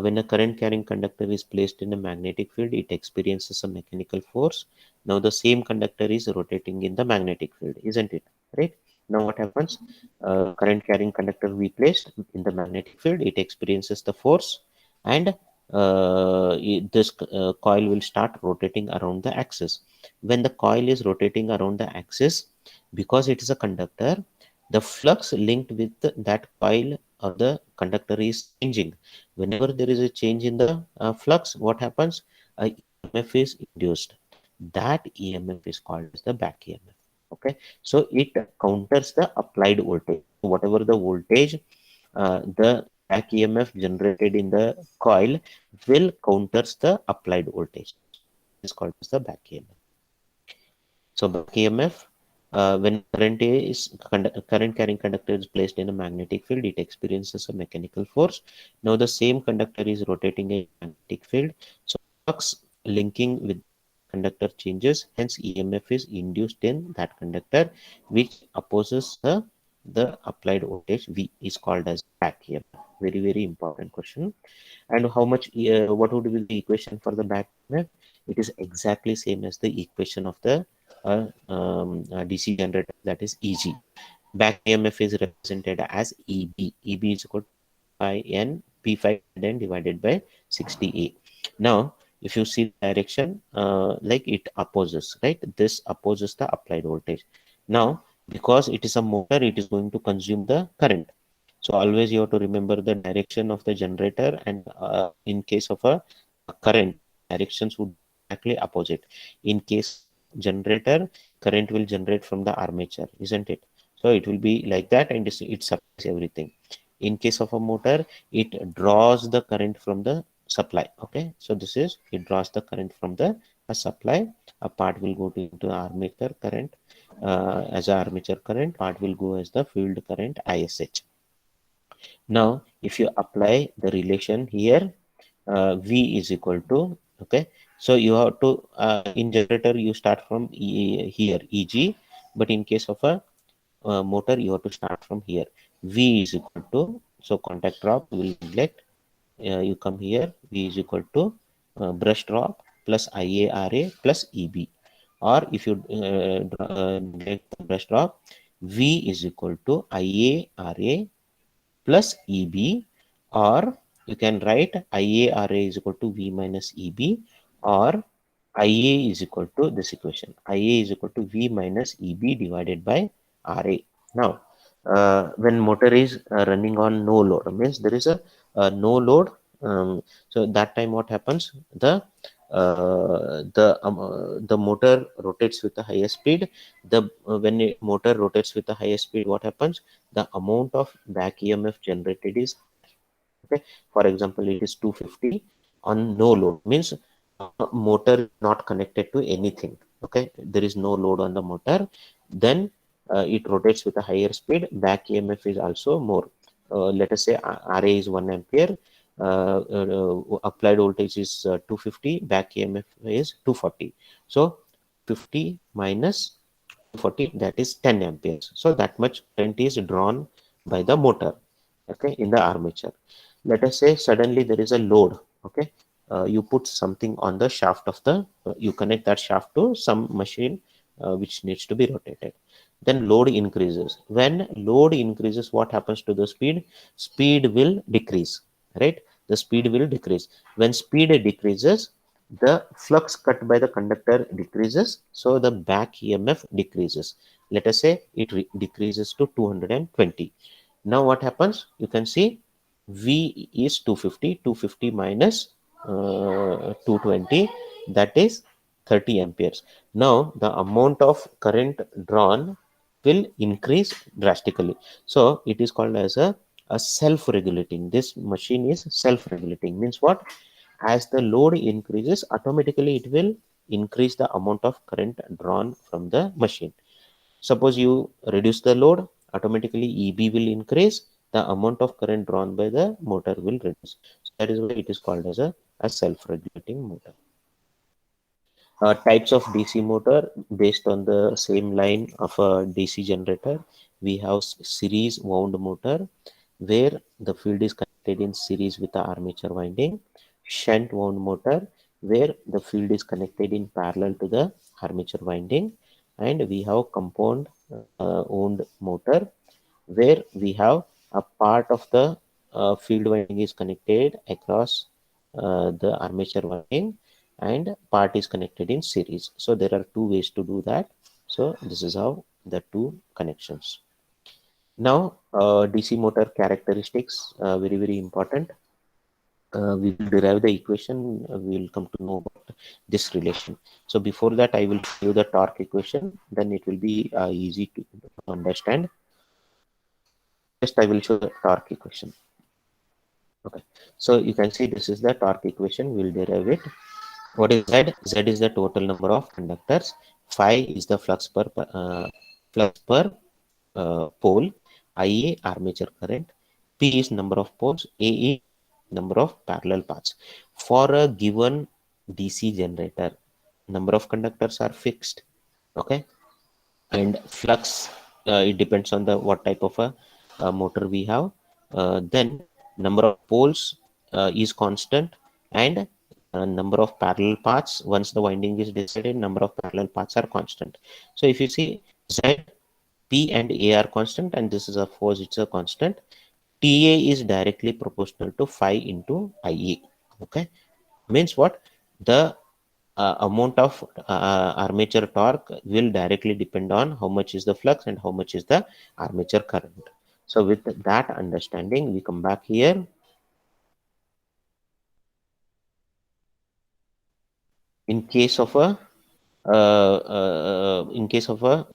When a current carrying conductor is placed in a magnetic field, it experiences a mechanical force. Now the same conductor is rotating in the magnetic field, isn't it? Right? Now what happens? Current carrying conductor we placed in the magnetic field, it experiences the force, and this coil will start rotating around the axis. When the coil is rotating around the axis, because it is a conductor, The flux linked with that coil or the conductor is changing. Whenever there is a change in the flux, what happens? A EMF is induced. That EMF is called as the back EMF. Okay, so it counters the applied voltage. Whatever the voltage, the back EMF generated in the coil will counters the applied voltage. That is called as the back EMF. So back EMF, when current carrying conductor is placed in a magnetic field, it experiences a mechanical force. Now the same conductor is rotating in a magnetic field, so flux linking with conductor changes. Hence, EMF is induced in that conductor, which opposes the applied voltage. V is called as back EMF. Very very important question. And how much? What would be the equation for the back EMF? It is exactly same as the equation of the DC generator, that is EG. Back EMF is represented as EB. EB is equal to pi n P5 n divided by 60A. Now, if you see the direction, like it opposes, right? This opposes the applied voltage. Now, because it is a motor, it is going to consume the current. So always you have to remember the direction of the generator, and in case of a current, directions would be exactly opposite. In case of generator, current will generate from the armature, isn't it? So it will be like that, and it supplies everything. In case of a motor, it draws the current from the supply. Okay, so this is, it draws the current from the supply. A part will go to into armature current, as a armature current. Part will go as the field current, ISH. Now, if you apply the relation here, V is equal to, okay, so you have to, in generator, you start from here, EG, but in case of a motor, you have to start from here. V is equal to, so contact drop will neglect, you come here, V is equal to brush drop plus IARA plus EB. Or if you neglect the brush drop, V is equal to IARA plus EB, or you can write IARA is equal to V minus EB, or IA is equal to this equation. IA is equal to V minus EB divided by RA. Now, when motor is running on no load, means there is a no load. So that time what happens? The motor rotates with a higher speed. When a motor rotates with a higher speed, what happens? The amount of back EMF generated is higher. Okay, for example, it is 250 on no load, means motor is not connected to anything. Okay, there is no load on the motor. Then it rotates with a higher speed. Back EMF is also more. Let us say RA is 1 ampere. Applied voltage is 250. Back EMF is 240. So 50 minus 240, that is 10 amperes. So that much current is drawn by the motor, okay, in the armature. Let us say suddenly there is a load. Okay, you put something on the shaft of the, you connect that shaft to some machine which needs to be rotated. Then load increases. When load increases, what happens to the speed? Speed will decrease, right? The speed will decrease. When speed decreases, the flux cut by the conductor decreases, so the back EMF decreases. Let us say it decreases to 220. Now what happens? You can see V is 250. 250 minus 220, that is 30 amperes. Now the amount of current drawn will increase drastically. So it is called as a self-regulating. This machine is self-regulating. Means what? As the load increases, automatically it will increase the amount of current drawn from the machine. Suppose you reduce the load, automatically EB will increase, the amount of current drawn by the motor will reduce. So that is why it is called as a self-regulating motor. Types of DC motor based on the same line of a DC generator. We have series wound motor, where the field is connected in series with the armature winding. Shunt wound motor, where the field is connected in parallel to the armature winding. And we have compound wound motor, where we have a part of the field winding is connected across the armature winding, and part is connected in series. So there are two ways to do that. So this is how the two connections. Now, DC motor characteristics, very, very important. We will derive the equation. We will come to know about this relation. So before that, I will show you the torque equation. Then it will be easy to understand. Just I will show the torque equation. Okay. So you can see this is the torque equation. We will derive it. What is Z? Z is the total number of conductors. Phi is the flux per pole. Ia armature current. P is number of poles. A is number of parallel paths. For a given DC generator, number of conductors are fixed. Okay, and flux, it depends on the what type of a motor we have. Then number of poles is constant, and number of parallel paths, once the winding is decided, number of parallel paths are constant. So if you see, Z, P and A are constant, and this is of course it's a constant. TA is directly proportional to phi into IA. Okay, means what? The amount of armature torque will directly depend on how much is the flux and how much is the armature current. So with that understanding, we come back here. In case of a in case of a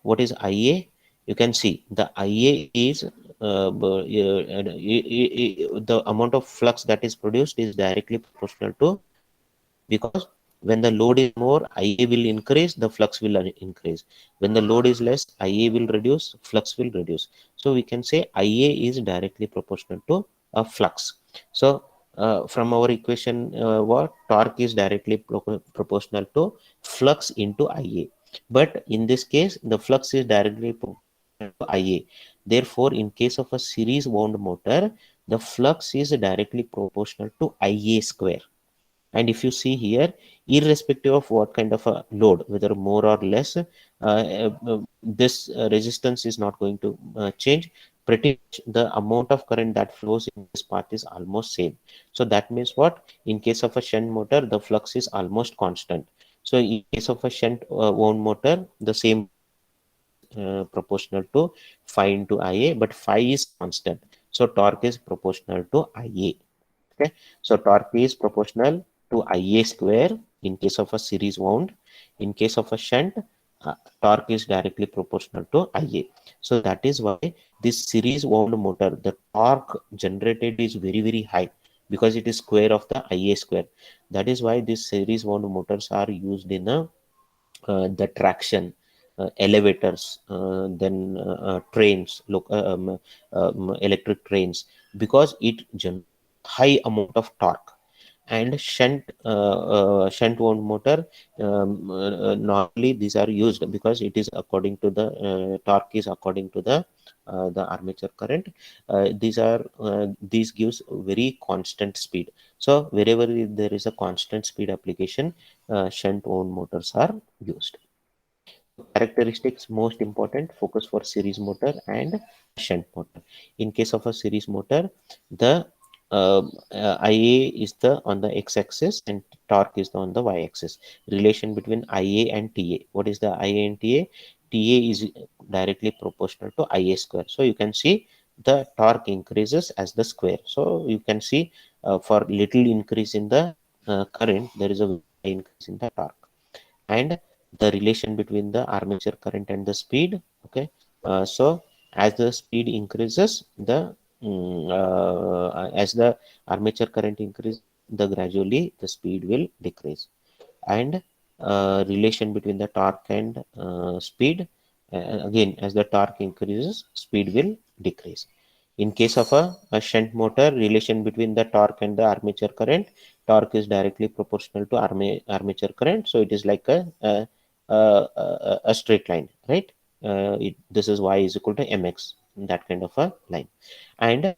what is IA? You can see the IA is the amount of flux that is produced is directly proportional to, because when the load is more, IA will increase, the flux will increase. When the load is less, IA will reduce, flux will reduce. So we can say IA is directly proportional to a flux. So from our equation, what torque is directly proportional to flux into IA. But in this case, the flux is directly proportional to IA. Therefore, in case of a series wound motor, the flux is directly proportional to IA square. And if you see here, irrespective of what kind of a load, whether more or less, this resistance is not going to change. Pretty much the amount of current that flows in this path is almost same. So that means what? In case of a shunt motor, the flux is almost constant. So in case of a shunt wound motor, the same proportional to phi into Ia, but phi is constant. So torque is proportional to Ia. Okay, so torque is proportional to Ia square in case of a series wound. In case of a shunt, torque is directly proportional to Ia. So that is why this series wound motor, the torque generated is very, very high, because it is square of the Ia square. That is why these series wound motors are used in the traction, elevators, then trains, electric trains, because it generates high amount of torque. And shunt wound motor, normally these are used because it is according to the torque is according to the armature current. These gives very constant speed. So wherever there is a constant speed application, shunt wound motors are used. Characteristics most important: focus for series motor and shunt motor. In case of a series motor, the Ia is the on the x-axis and torque is on the y-axis. Relation between Ia and Ta. What is the Ia and Ta? Ta is directly proportional to Ia square. So you can see the torque increases as the square. So you can see for little increase in the current, there is a increase in the torque. And the relation between the armature current and the speed. Okay, so as the speed increases, as the armature current increases, the gradually the speed will decrease. And relation between the torque and speed, again, as the torque increases, speed will decrease. In case of a shunt motor, relation between the torque and the armature current, torque is directly proportional to armature current. So it is like a straight line, right? This is y is equal to mx, that kind of a line. And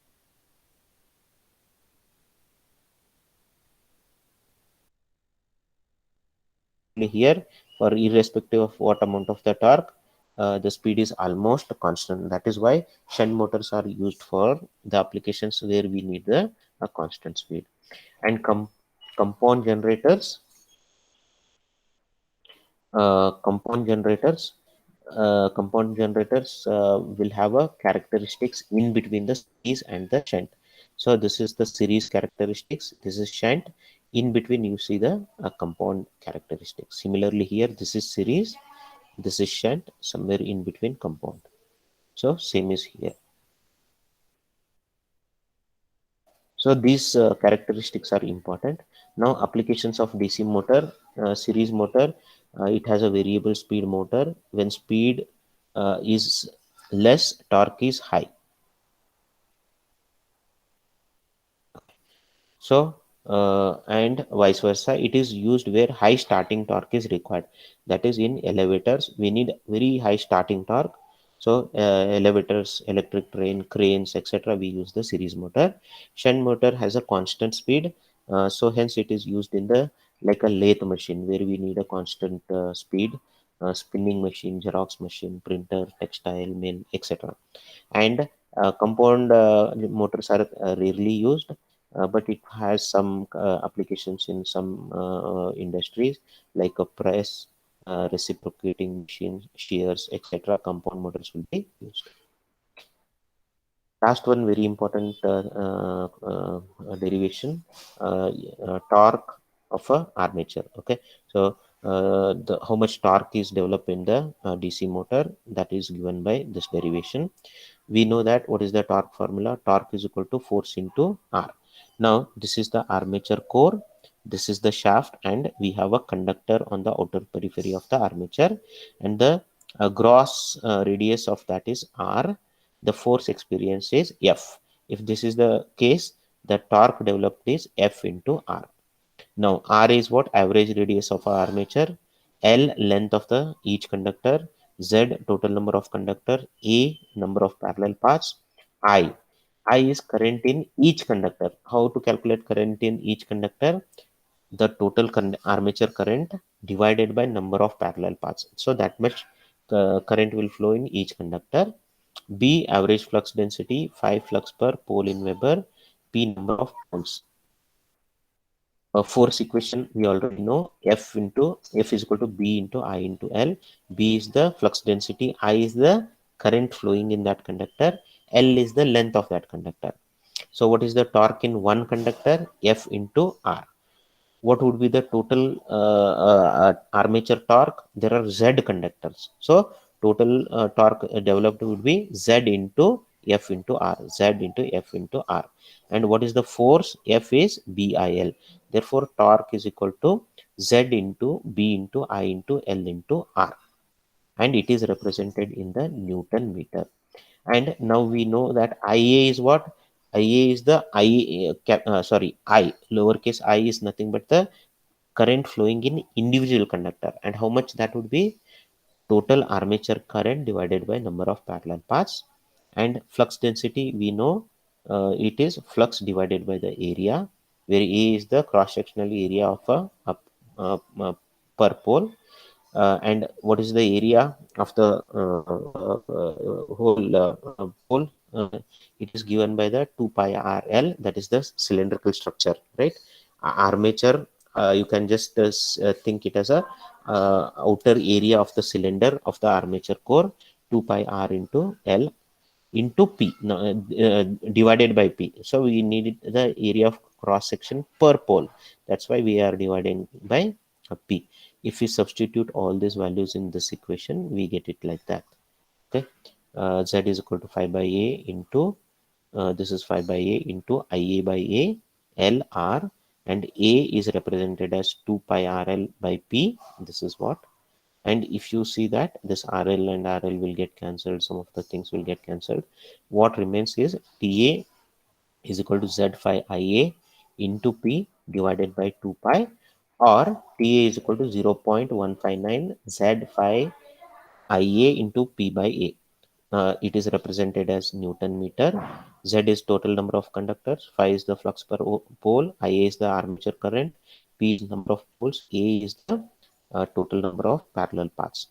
here, for irrespective of what amount of the torque, the speed is almost constant. That is why shunt motors are used for the applications where we need a constant speed. And compound generators, compound generators. compound generators will have a characteristics in between the series and the shunt. So this is the series characteristics, this is shunt, in between you see the compound characteristics. Similarly here, this is series, this is shunt, somewhere in between compound. So same is here. So these characteristics are important. Now applications of DC motor, series motor, it has a variable speed motor. When speed is less, torque is high. So and vice versa, it is used where high starting torque is required. That is in elevators, we need very high starting torque. So elevators, electric train, cranes, etc. We use the series motor. Shunt motor has a constant speed, so hence it is used in the like a lathe machine where we need a constant speed. Spinning machine, Xerox machine, printer, textile, mill, etc. And compound motors are rarely used, but it has some applications in some industries like a press, reciprocating machines, shears, etc. Compound motors will be used. Last one very important derivation, torque of a armature. Okay, so the how much torque is developed in the DC motor, that is given by this derivation. We know that what is the torque formula? Torque is equal to force into R. Now this is the armature core, this is the shaft, and we have a conductor on the outer periphery of the armature, and the gross radius of that is R. The force experience is F. If this is the case, the torque developed is F into R. Now R is what? Average radius of our armature, L length of the each conductor, Z total number of conductor, A number of parallel paths, I is current in each conductor. How to calculate current in each conductor? The total armature current divided by number of parallel paths. So that much current will flow in each conductor. B average flux density, 5 flux per pole in Weber. P number of poles. Force equation we already know, F is equal to B into I into L. B is the flux density, I is the current flowing in that conductor, L is the length of that conductor. So what is the torque in one conductor? F into R. What would be the total armature torque? There are Z conductors, so total torque developed would be Z into F into R, Z into F into R. And what is the force? F is BIL. Therefore torque is equal to Z into B into I into L into R, and it is represented in the Newton meter. And now we know that Ia is what? Ia is the I lowercase I is nothing but the current flowing in individual conductor, and how much that would be? Total armature current divided by number of parallel paths. And flux density we know, it is flux divided by the area, where A is the cross sectional area of a per pole. And what is the area of the whole pole? It is given by the 2 pi RL, that is the cylindrical structure, right? Armature, you can just think it as a outer area of the cylinder of the armature core, 2 pi R into L into P, no, divided by P. So we need the area of cross section per pole. That's why we are dividing by P. If we substitute all these values in this equation, we get it like that. Okay, Z is equal to 5 by A into this is 5 by A into IA by A L R, and A is represented as 2 pi RL by P. This is what. And if you see that this RL and RL will get cancelled, some of the things will get cancelled. What remains is TA is equal to Z phi IA into P divided by 2 pi, or TA is equal to 0.159 Z phi IA into P by A. It is represented as Newton meter. Z is total number of conductors, phi is the flux per pole, Ia is the armature current, P is number of poles, A is the total number of parallel paths.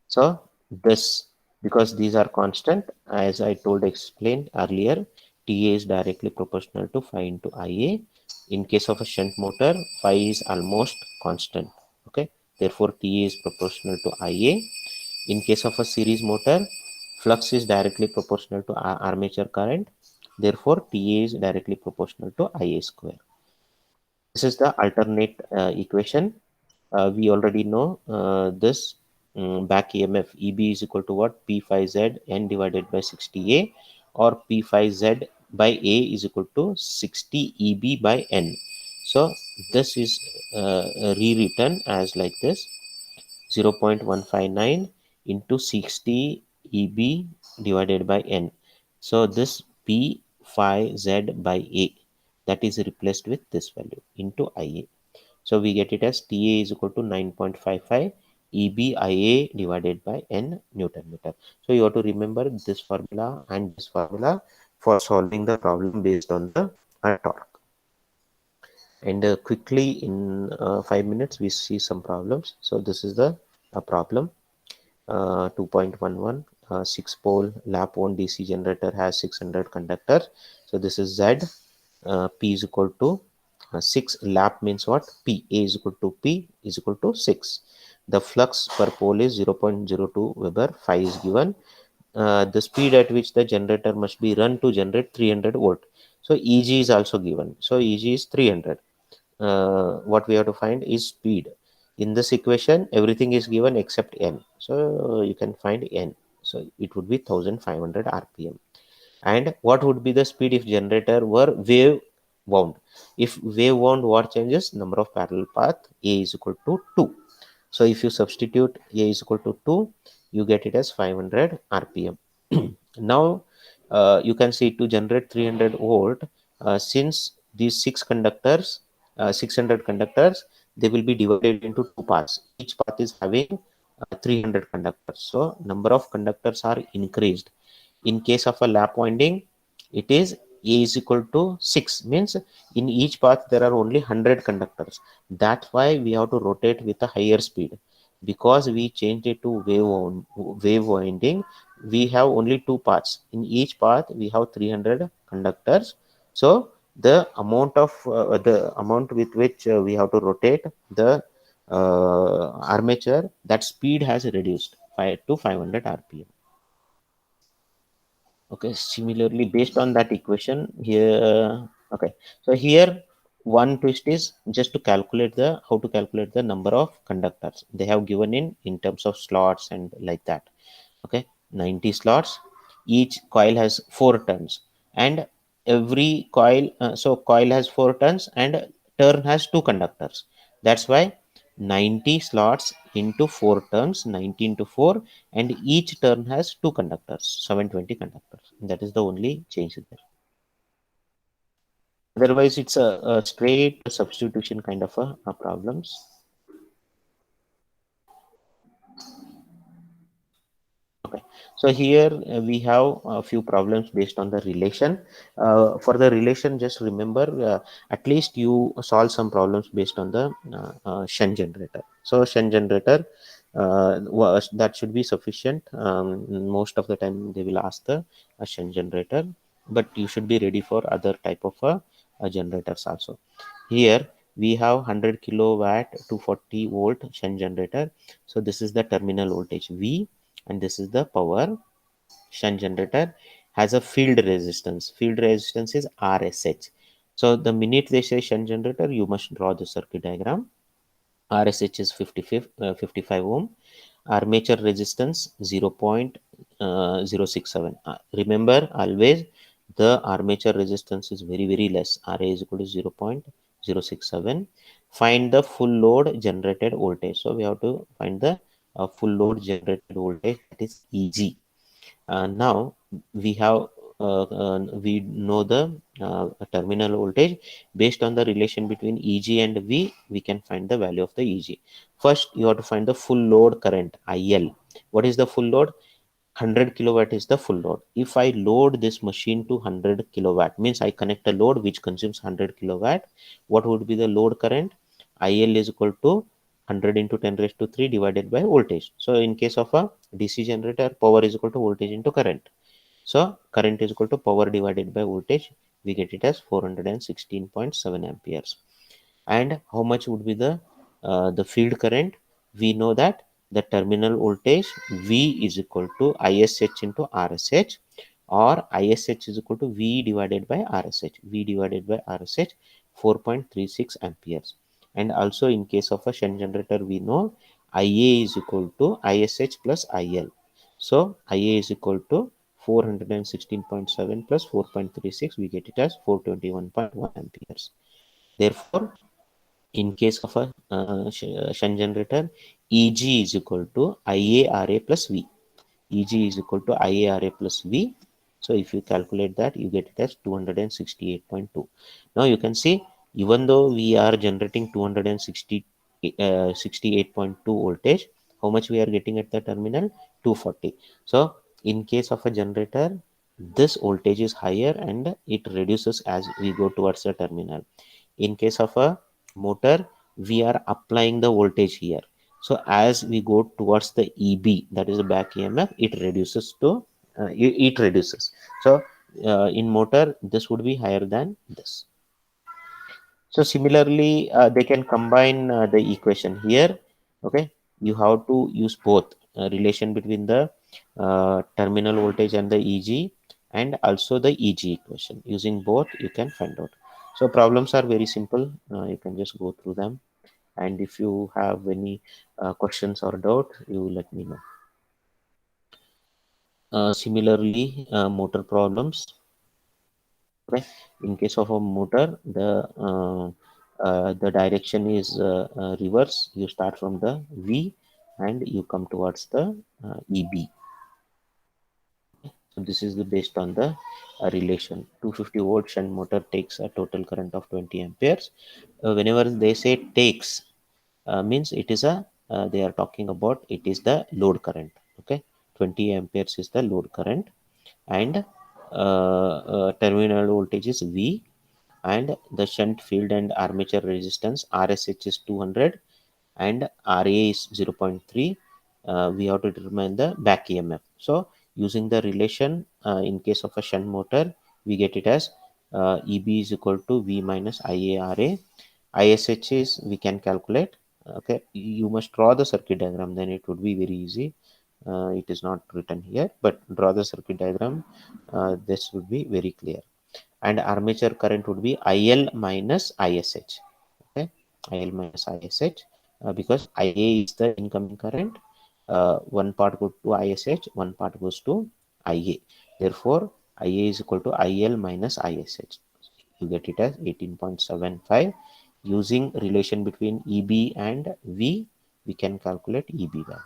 So this, because these are constant, as I told explained earlier, TA is directly proportional to phi into IA. In case of a shunt motor, phi is almost constant. Okay, therefore TA is proportional to IA. In case of a series motor, flux is directly proportional to armature current. Therefore, TA is directly proportional to IA square. This is the alternate equation. We already know this back EMF EB is equal to what? P phi Z N divided by 60A, or P phi Z by A is equal to 60 EB by N. So this is rewritten as like this: 0.159 into 60 EB divided by N. So this P phi Z by A, that is replaced with this value into IA. So we get it as TA is equal to 9.55 EBIA divided by N Newton meter. So you have to remember this formula and this formula for solving the problem based on the torque. And quickly in 5 minutes we see some problems. So this is the problem 2.11, 6 pole lap wound DC generator has 600 conductors. So this is Z. P is equal to 6. Lap means what? P. A is equal to P is equal to 6. The flux per pole is 0.02 Weber. Phi is given. The speed at which the generator must be run to generate 300 volt. So EG is also given. So EG is 300. What we have to find is speed. In this equation, everything is given except N. So you can find N. So it would be 1500 RPM. And what would be the speed if generator were wave wound? If wave wound, what changes? Number of parallel path, A is equal to 2. So if you substitute A is equal to 2, you get it as 500 RPM. Now you can see to generate 300 volt, since these 600 conductors, they will be divided into two paths. Each path is having 300 conductors. So number of conductors are increased. In case of a lap winding, it is A is equal to 6, means in each path there are only 100 conductors. That's why we have to rotate with a higher speed. Because we changed it to wave winding, we have only two paths. In each path we have 300 conductors. So the amount with which we have to rotate the armature, that speed has reduced 5 to 500 rpm. Okay, similarly based on that equation here. Okay, so here one twist is just to calculate the how to calculate the number of conductors they have given in terms of slots and like that. Okay, 90 slots, each coil has 4 turns, and every coil so coil has 4 turns and turn has 2 conductors. That's why 90 slots into 4 turns, 90 into 4, and each turn has 2 conductors, 720 conductors. That is the only change there. Otherwise it's a straight substitution kind of a problems. Okay, so here we have a few problems based on the relation. For the relation, just remember at least you solve some problems based on the shunt generator. So shunt generator, that should be sufficient. Most of the time they will ask the shunt generator, but you should be ready for other type of generators also. Here we have 100 kilowatt to 40 volt shunt generator. So this is the terminal voltage V, and this is the power. Shunt generator has a field resistance. Field resistance is RSH. So the minute they say shunt generator, you must draw the circuit diagram. RSH is 55 ohm. Armature resistance 0.067. Remember always the armature resistance is very less. Ra is equal to 0.067. Find the full load generated voltage. So we have to find the full load generated voltage, that is EG. Now we know the terminal voltage. Based on the relation between EG and V, we can find the value of the EG. First you have to find the full load current, IL. What is the full load? 100 kilowatt is the full load. If I load this machine to 100 kilowatt, means I connect a load which consumes 100 kilowatt, what would be the load current? IL is equal to 100 into 10 raised to 3 divided by voltage. So in case of a DC generator, power is equal to voltage into current. So current is equal to power divided by voltage. We get it as 416.7 amperes. And how much would be the field current? We know that the terminal voltage V is equal to ISH into RSH, or ISH is equal to V divided by RSH. V divided by RSH 4.36 amperes. And also in case of a shunt generator, we know IA is equal to ISH plus IL. So IA is equal to 416.7 plus 4.36, we get it as 421.1 amperes. Therefore, in case of a shunt generator, EG is equal to IARA plus V. EG is equal to IARA plus V. So if you calculate that, you get it as 268.2. Now you can see, even though we are generating 268.2 voltage, how much we are getting at the terminal? 240. So in case of a generator, this voltage is higher and it reduces as we go towards the terminal. In case of a motor, we are applying the voltage here. So as we go towards the EB, that is the back EMF, it reduces to it reduces. So in motor, this would be higher than this. So similarly, they can combine the equation here. Okay, you have to use both relation between the terminal voltage and the EG, and also the EG equation. Using both, you can find out. So problems are very simple. You can just go through them. And if you have any questions or doubt, you let me know. Similarly, motor problems. Okay, in case of a motor, the direction is reverse. You start from the V and you come towards the EB. So this is the based on the relation. 250 volt shunt motor takes a total current of 20 amperes. Whenever they say takes, means it is a they are talking about it is the load current. Okay, 20 amperes is the load current, and terminal voltage is V, and the shunt field and armature resistance RSH is 200 and RA is 0.3. We have to determine the back EMF. So using the relation, in case of a shunt motor, we get it as EB is equal to V minus IARA. ISH is we can calculate. Okay, you must draw the circuit diagram, then it would be very easy. It is not written here, but draw the circuit diagram. This would be very clear. And armature current would be IL minus ISH. Okay, IL minus ISH, because IA is the incoming current. One part goes to ISH, one part goes to IA. Therefore, IA is equal to IL minus ISH. You get it as 18.75. Using relation between EB and V, we can calculate EB value.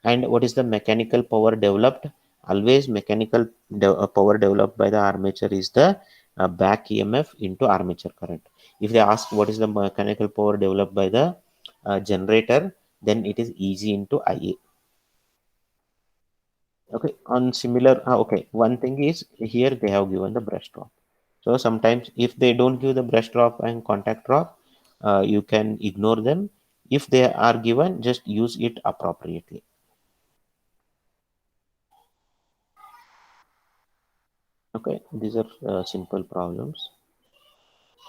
And what is the mechanical power developed? Always mechanical power developed by the armature is the back EMF into armature current. If they ask what is the mechanical power developed by the generator, then it is Eg into Ia. Okay, on similar okay, one thing is here they have given the brush drop. So sometimes if they don't give the brush drop and contact drop, you can ignore them. If they are given, just use it appropriately. Okay, these are simple problems.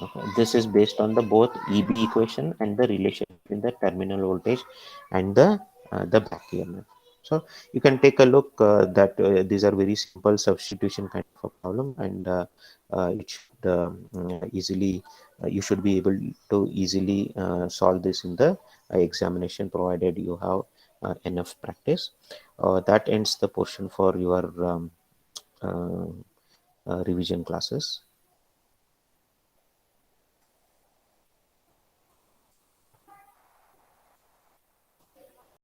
Okay, this is based on the both EB equation and the relation between the terminal voltage and the back EMF. So you can take a look that these are very simple substitution kind of a problem, and it should easily you should be able to easily solve this in the examination, provided you have enough practice. That ends the portion for your uh, revision classes.